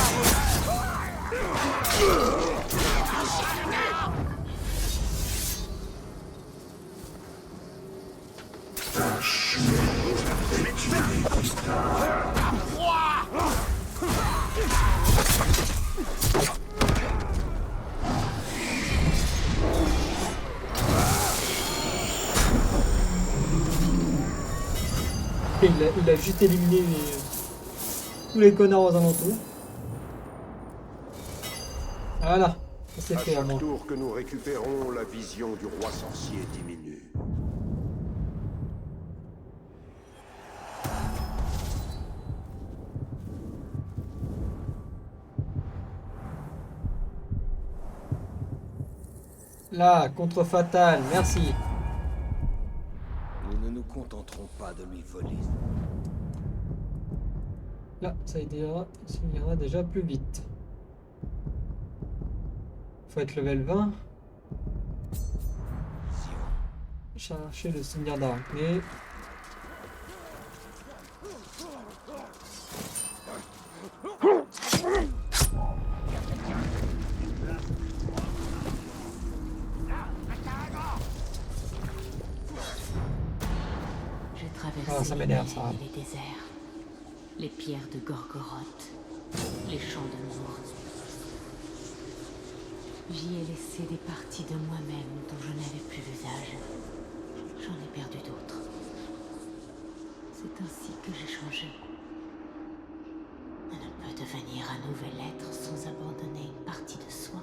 Et il a juste éliminé tous les connards aux alentours. Voilà, ça c'est À fait à chaque moi. tour que nous récupérons, la vision du roi sorcier diminue. Là, contre fatal, merci. Nous ne nous contenterons pas de lui voler. Là, ça ira déjà plus vite. Faut être level 20. Chercher le souvenir d'arachné. J'ai traversé Ah, ça les m'énerve, mers ça. et les déserts, les pierres de Gorgoroth, les champs de Mour. J'y ai laissé des parties de moi-même dont je n'avais plus l'usage. J'en ai perdu d'autres. C'est ainsi que j'ai changé. On ne peut devenir un nouvel être sans abandonner une partie de soi.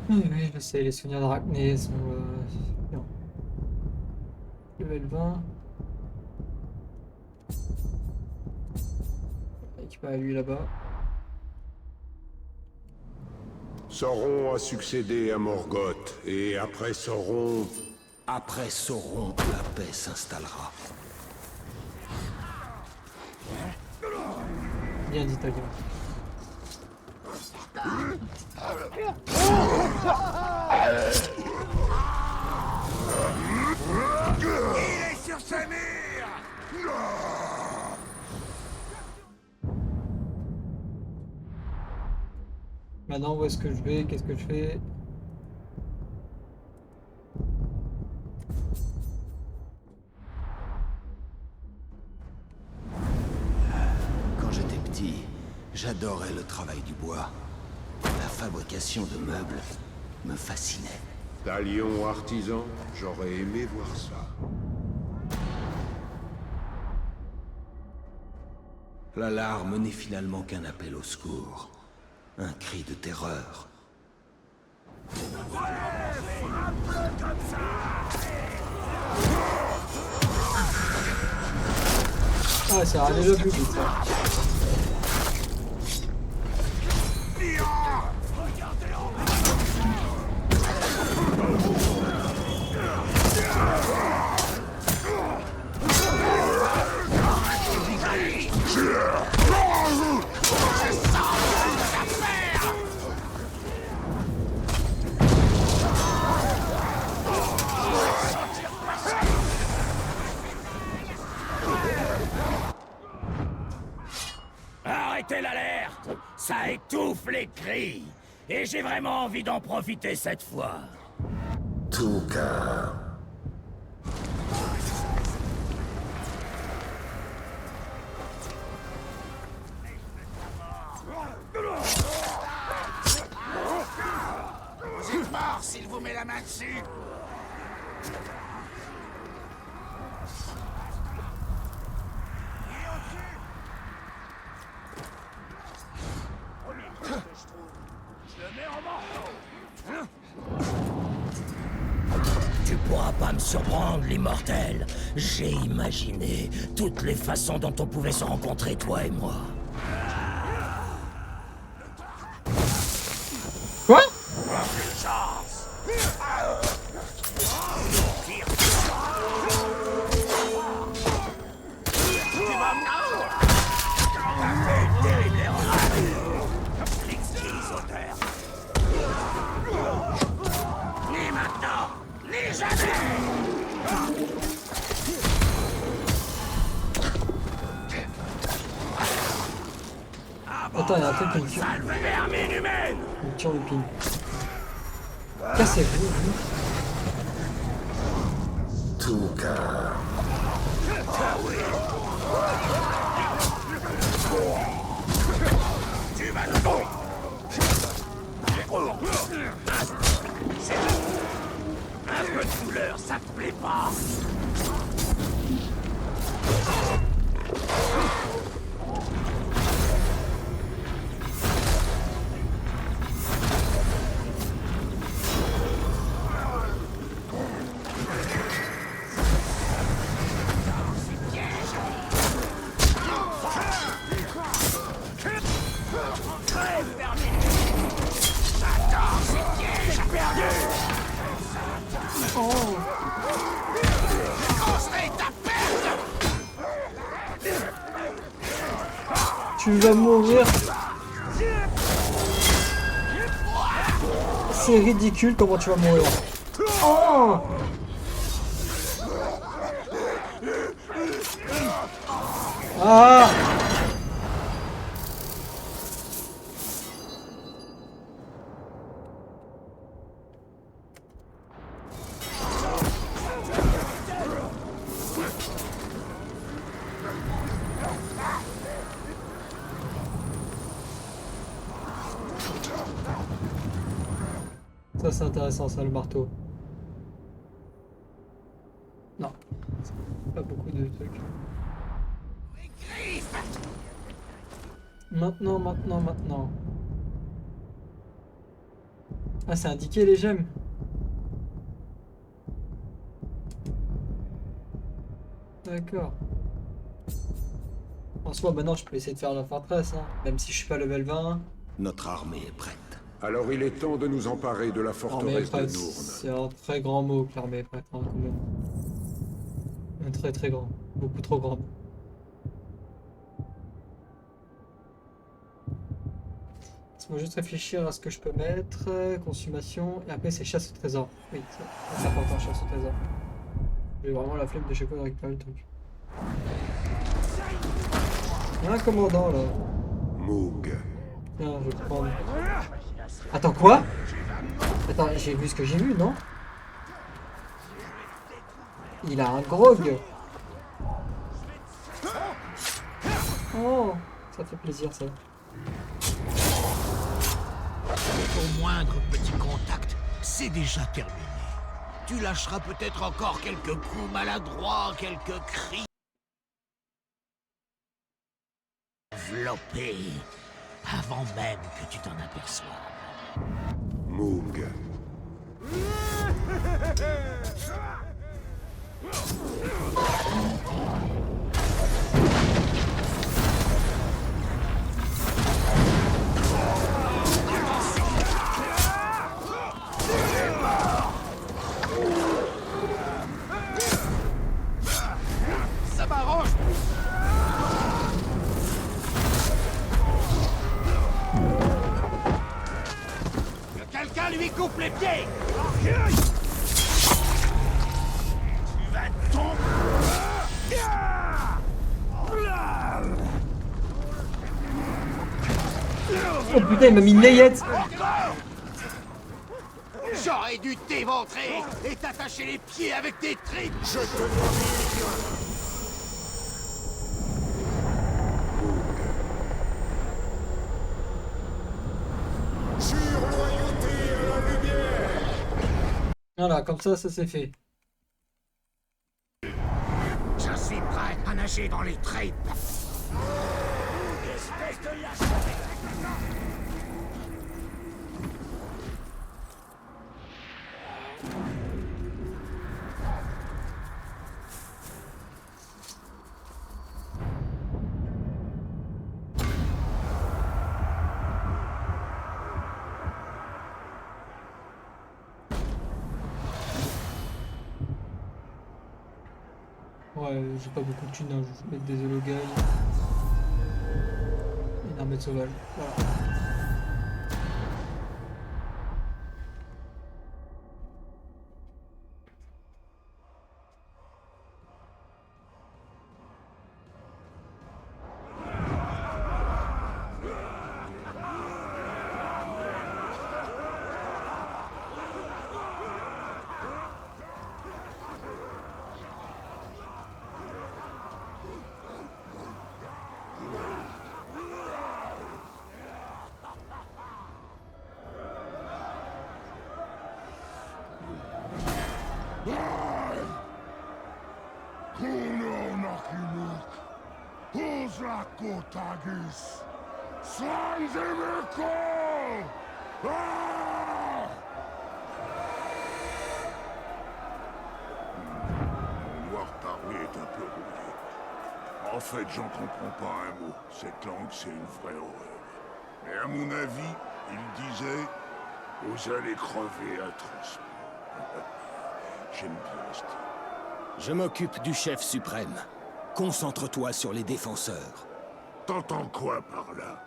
Oui, je sais, les souvenirs d'Arachné sont... non. Level 20. Équipé à lui là-bas. Sauron a succédé à Morgoth, et après Sauron... Après Sauron, la paix s'installera. Bien dit, Talia. Il est sur sa mire! Maintenant, où est-ce que je vais? Qu'est-ce que je fais? Quand j'étais petit, j'adorais le travail du bois. La fabrication de meubles me fascinait. Talion artisan, j'aurais aimé voir ça. L'alarme n'est finalement qu'un appel au secours. Un cri de terreur. Ah, ça a déjà plus vite, ça. Arrêtez l'alerte! Ça étouffe les cris! Et j'ai vraiment envie d'en profiter cette fois. Tout cas. Vous êtes mort s'il vous met la main dessus! Tu pourras pas me surprendre, l'immortel. J'ai imaginé toutes les façons dont on pouvait se rencontrer, toi et moi. Quoi? Ni maintenant, ni jamais! Attends, il y a un truc qui me tire. Sale vermine humaine! Il me tire le ping. Cassez-vous, vous. Tout cas. Tu vas le bon! Un peu de douleur, ça te plaît pas? Tu vas mourir. C'est ridicule comment tu vas mourir. Oh! Ah! Ça c'est intéressant ça, le marteau. Non. Pas beaucoup de trucs. Maintenant. Ah, c'est indiqué les gemmes. D'accord. En soi, maintenant, je peux essayer de faire la forteresse, hein. Même si je suis pas level 20. Notre armée est prête. Alors il est temps de nous emparer de la L'armée est forteresse de prête, Nourne. c'est un très grand mot que l'armée est prête, hein, quand même. Un très très grand. Beaucoup trop grand. Laisse-moi juste réfléchir à ce que je peux mettre. Consommation. Et après, c'est chasse au trésor. Oui, c'est important, chasse au trésor. J'ai vraiment la flemme de chaque fois de récupérer le truc. Il y a un commandant là. Moog. Tiens, je vais prendre. Attends, quoi? Attends, j'ai vu ce que j'ai vu, non? Il a un grog. Oh, ça fait plaisir ça. Au moindre petit contact, c'est déjà terminé. Tu lâcheras peut-être encore quelques coups maladroits, quelques cris enveloppés, avant même que tu t'en aperçoives. Moog. Ça m'arrange. Que quelqu'un lui coupe les pieds. Tu vas tomber. Oh putain, il m'a mis une layette. J'aurais dû t'éventrer et t'attacher les pieds avec des tripes. Je te domine. Sur loyauté à la lumière. Voilà, comme ça c'est fait. Je suis prêt à nager dans les tripes. Ouais, j'ai pas beaucoup de thunes, hein. Je vais mettre des hologailles. Et une armée de sauvages. Voilà. Kotagus! Sanzimiko! Mon noir parler est un peu rouillé. En fait, j'en comprends pas un mot. Cette langue, c'est une vraie horreur. Mais à mon avis, il disait... Vous allez crever atrocement. J'aime bien ce style. Je m'occupe du chef suprême. Concentre-toi sur les défenseurs. T'entends quoi par là?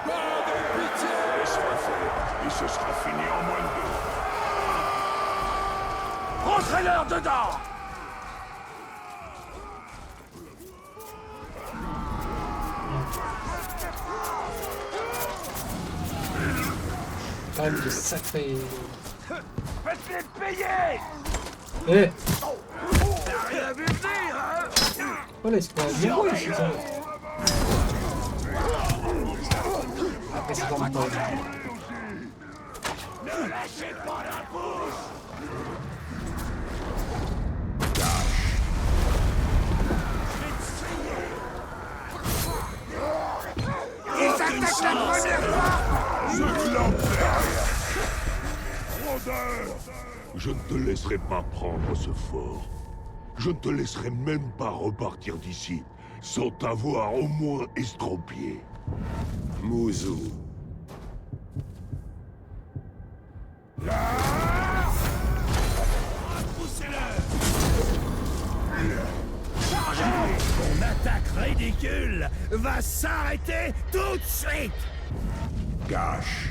Pas de pitié! Laisse-moi faire, et ce sera fini en moins de 2. Rentrez-leur dedans! Quand même de sacrés... Faites-les payer! Eh! T'as rien vu venir, hein? Oh là, il se prend bien gros ici, ça. Après, c'est vraiment pas... Ne lâchez pas la bouche! Je ne te laisserai pas prendre ce fort. Je ne te laisserai même pas repartir d'ici sans t'avoir au moins estropié. Muzu. Ton attaque ridicule va s'arrêter tout de suite. Gâche.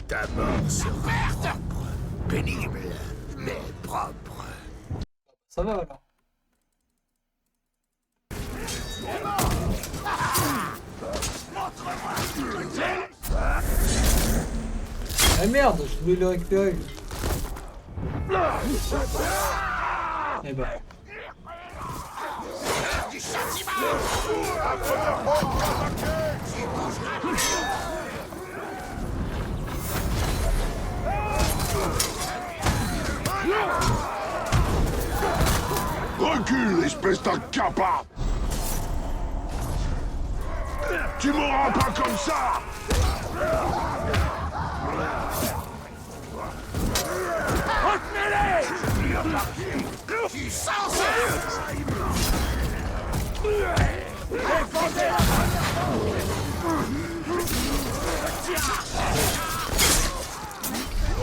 Ta mort sera propre. Pénible, mais propre. Ça va alors. Ah merde, je voulais le récupérer. Eh ben. Recule, espèce d'incapable! Tu m'auras pas comme ça!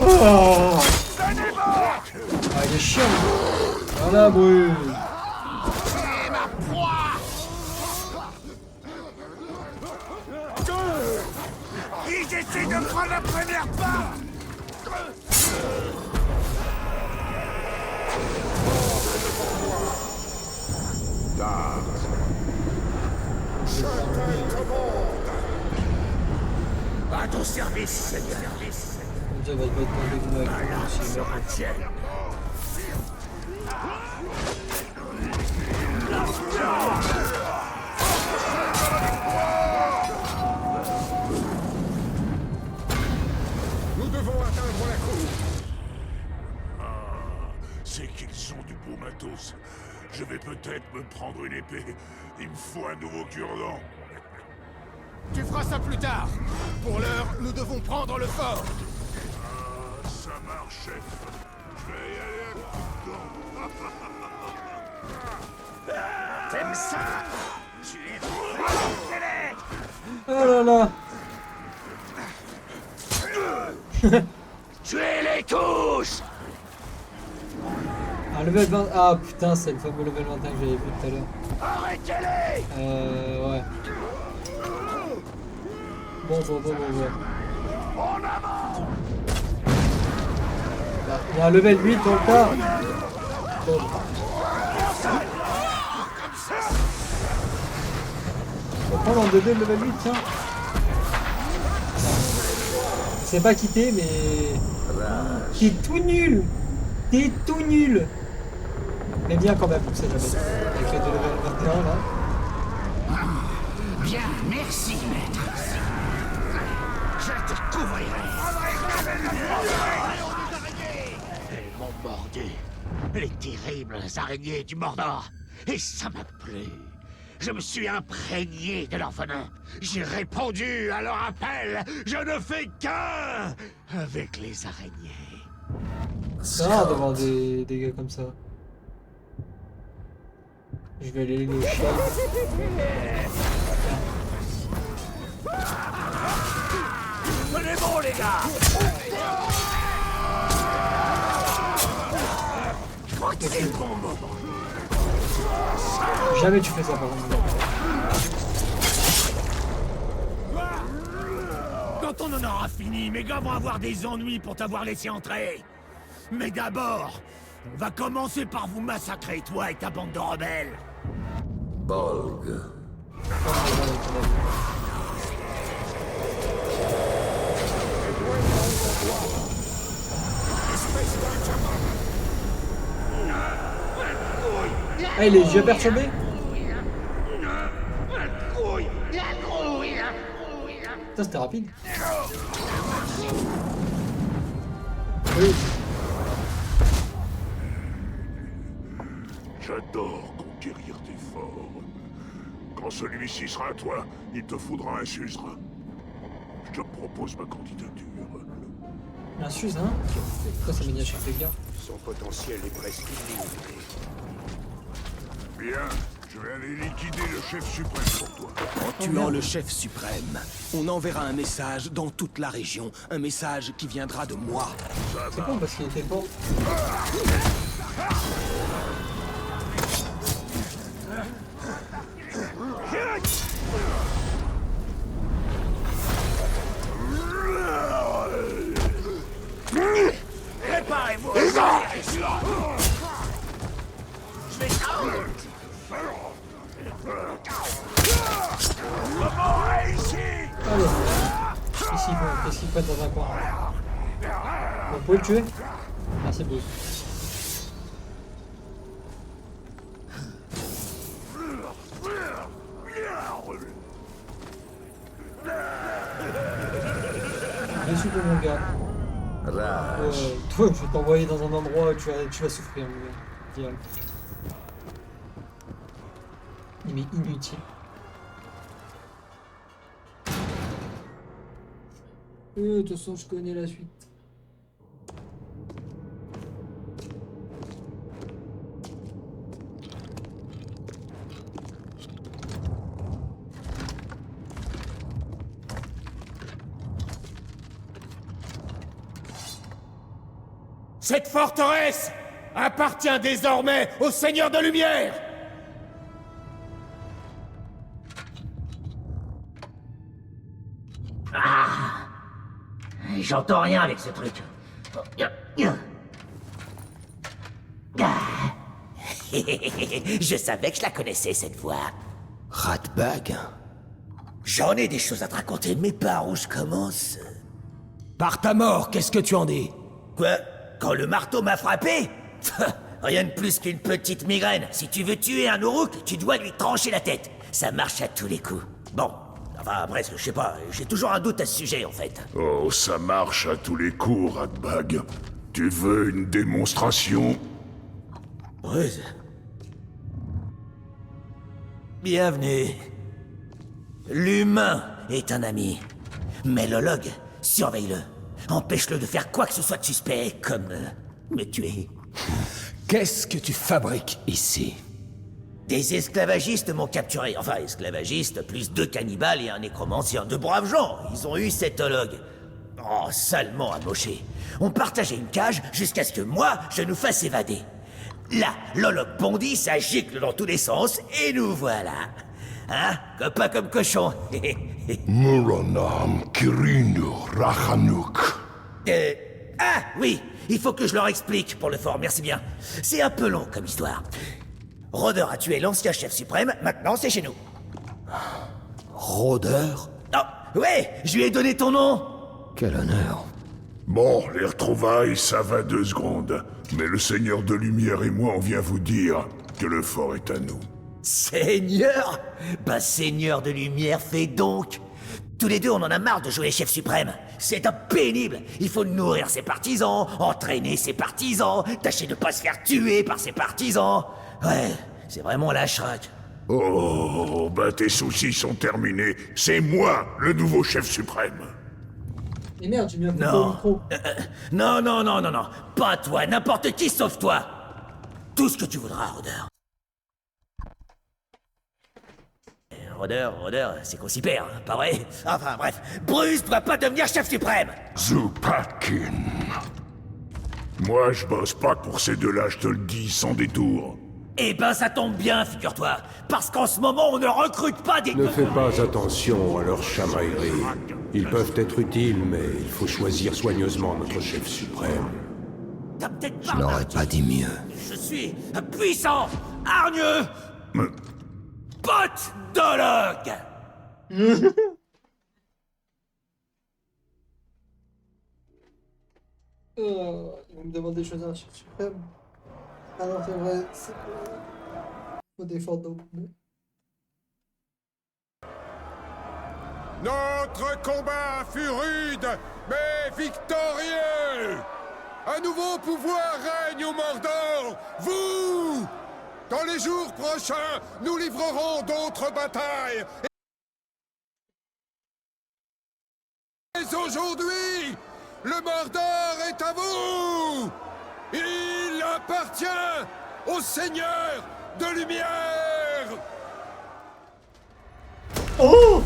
Oh ah, il est chiant. Voilà, brûle. Ils essaient de prendre la première part. À ton service, Seigneur. Ça va pas être de La sera tienne. Nous devons atteindre la cour. C'est qu'ils ont du beau matos. Je vais peut-être me prendre une épée. Il me faut un nouveau cure-dent. Tu feras ça plus tard. Pour l'heure, nous devons prendre le fort. Ça marche, chef. Je vais y aller à coups de dent. T'aimes ça? Tu es Oh là là. tuez-les tous! Ah, level 20. Ah putain, c'est le fameux level 21 que j'avais vu tout à l'heure. Arrêtez-les! Ouais. Bon. Bah, il y a un level 8 dans le tas. Bon. On va prendre en 2D le level 8, tiens. C'est pas quitté, mais... T'es tout nul. T'es tout nul. Mais bien quand même, c'est jamais. Avec le level 21 là. Bien, merci, maître. Je te couvrirai. Elles m'ont mordu. Les terribles araignées du Mordor. Et ça m'a plu. Je me suis imprégné de leur venin. J'ai répondu à leur appel. Je ne fais qu'un avec les araignées. C'est rare d'avoir des gars comme ça. Je vais aller les chiens. Tenez bon, les gars! Je crois que c'est le bon moment. Jamais tu fais ça par contre. Quand on en aura fini, mes gars vont avoir des ennuis pour t'avoir laissé entrer. Mais d'abord, on va commencer par vous massacrer, toi et ta bande de rebelles. Bolg. Ah, il est déjà perturbé? Putain, c'était rapide. Oui. J'adore conquérir tes forts. Quand celui-ci sera à toi, il te faudra un suzerain. Je te propose ma candidature. Un Suze, hein? Pourquoi ça m'énerve chaque gars? Son potentiel est presque illimité. Bien, je vais aller liquider le chef suprême pour toi. En tuant le chef suprême, on enverra un message dans toute la région. Un message qui viendra de moi. C'est con parce qu'il était pas. Préparez-vous. Je vais Allez. Ici, qu'est-ce qu'il fait dans un coin? On peut le tuer? Ah, c'est beau. Déçu pour mon gars. Toi, je vais t'envoyer dans un endroit où tu vas souffrir, mon gars. Direct. Il m'est inutile. De toute façon, je connais la suite. Cette forteresse appartient désormais au Seigneur de Lumière. J'entends rien avec ce truc. Je savais que je la connaissais, cette voix. Ratbag? J'en ai des choses à te raconter, mais par où je commence? Par ta mort, qu'est-ce que tu en dis? Quoi? Quand le marteau m'a frappé? Rien de plus qu'une petite migraine. Si tu veux tuer un Uruk, tu dois lui trancher la tête. Ça marche à tous les coups. Bon, enfin presque, je sais pas, j'ai toujours un doute à ce sujet en fait. Oh, ça marche à tous les coups, Ratbag. Tu veux une démonstration? Ouais. Bienvenue. L'humain est un ami. Mais le log, surveille-le. Empêche-le de faire quoi que ce soit de suspect, comme me tuer. Qu'est-ce que tu fabriques ici? Des esclavagistes m'ont capturé. Enfin, esclavagistes, plus 2 cannibales et un nécromancien. De braves gens, ils ont eu cet hologue. Oh, salement amoché. On partageait une cage jusqu'à ce que moi, je nous fasse évader. Là, l'hologue bondit, ça gicle dans tous les sens, et nous voilà. Hein? Pas comme cochon. Muranam Kirinu Rachanuk. Ah, oui, il faut que je leur explique pour le fort, merci bien. C'est un peu long comme histoire. Rôdeur a tué l'ancien chef suprême, maintenant c'est chez nous. Rôdeur? Oh, ouais, je lui ai donné ton nom. Quel honneur. Bon, les retrouvailles, ça va 2 secondes. Mais le Seigneur de Lumière et moi, on vient vous dire que le fort est à nous. Seigneur? Bah, Seigneur de Lumière, fais donc. Tous les deux, on en a marre de jouer les chefs suprêmes. C'est pénible. Il faut nourrir ses partisans, entraîner ses partisans, tâcher de pas se faire tuer par ses partisans. Ouais, c'est vraiment la schrack. Oh, bah tes soucis sont terminés. C'est moi, le nouveau chef suprême. Et merde, j'ai mis un peu Non. au micro. Non. Pas toi, n'importe qui sauf toi. Tout ce que tu voudras, Rôdeur. Rôdeur, c'est qu'on s'y perd, hein, pas vrai? Enfin bref, Bruce doit pas devenir chef suprême. Zupatkin. Moi, je bosse pas pour ces deux-là, je te le dis, sans détour. Eh ben ça tombe bien, figure-toi, parce qu'en ce moment on ne recrute pas des... Ne fais pas attention à leurs chamailleries. Ils peuvent être utiles, mais il faut choisir soigneusement notre chef suprême. T'as peut-être Je n'aurais pas dit mieux. Je suis puissant, hargneux, pote d'hologue. Ils vont me demander de choisir un chef suprême. Ah non, c'est vrai, c'est faut défendre nos poumons. Notre combat fut rude, mais victorieux. Un nouveau pouvoir règne au Mordor. Vous! Dans les jours prochains, nous livrerons d'autres batailles. Et aujourd'hui, le Mordor est à vous! Il appartient au Seigneur de Lumière! Oh!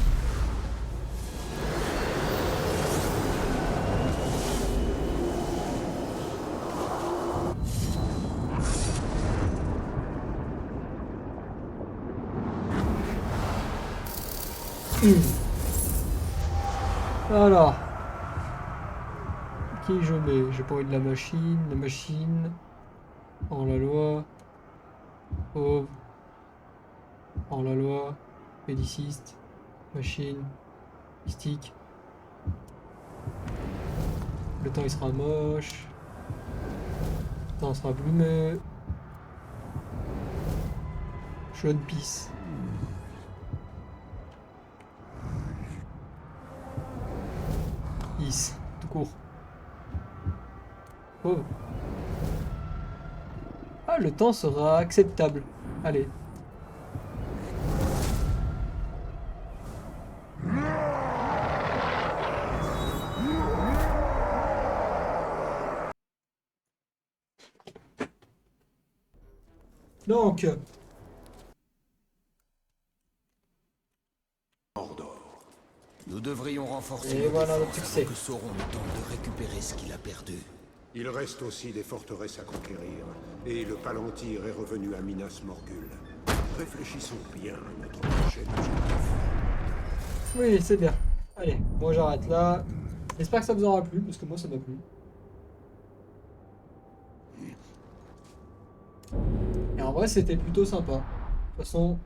Alors, qui je mets? J'ai pas envie de la machine, en la loi, pauvre, en la loi, féliciste, machine, mystique. Le temps il sera moche, le temps sera brumeux, jaune pisse. Is, tout court. Oh. Ah, le temps sera acceptable. Allez. Donc, Nous devrions renforcer et nos voilà notre défenses succès. avant que Sauron ne tente de récupérer ce qu'il a perdu. Il reste aussi des forteresses à conquérir, et le Palantir est revenu à Minas Morgul. Réfléchissons bien à notre prochain objectif. Oui, c'est bien. Allez, moi j'arrête là. J'espère que ça vous aura plu, parce que moi ça m'a plu. Et en vrai, c'était plutôt sympa. De toute façon,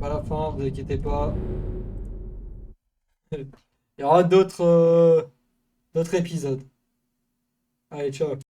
à la fin, vous inquiétez pas. Il y aura d'autres épisodes. Allez, ciao.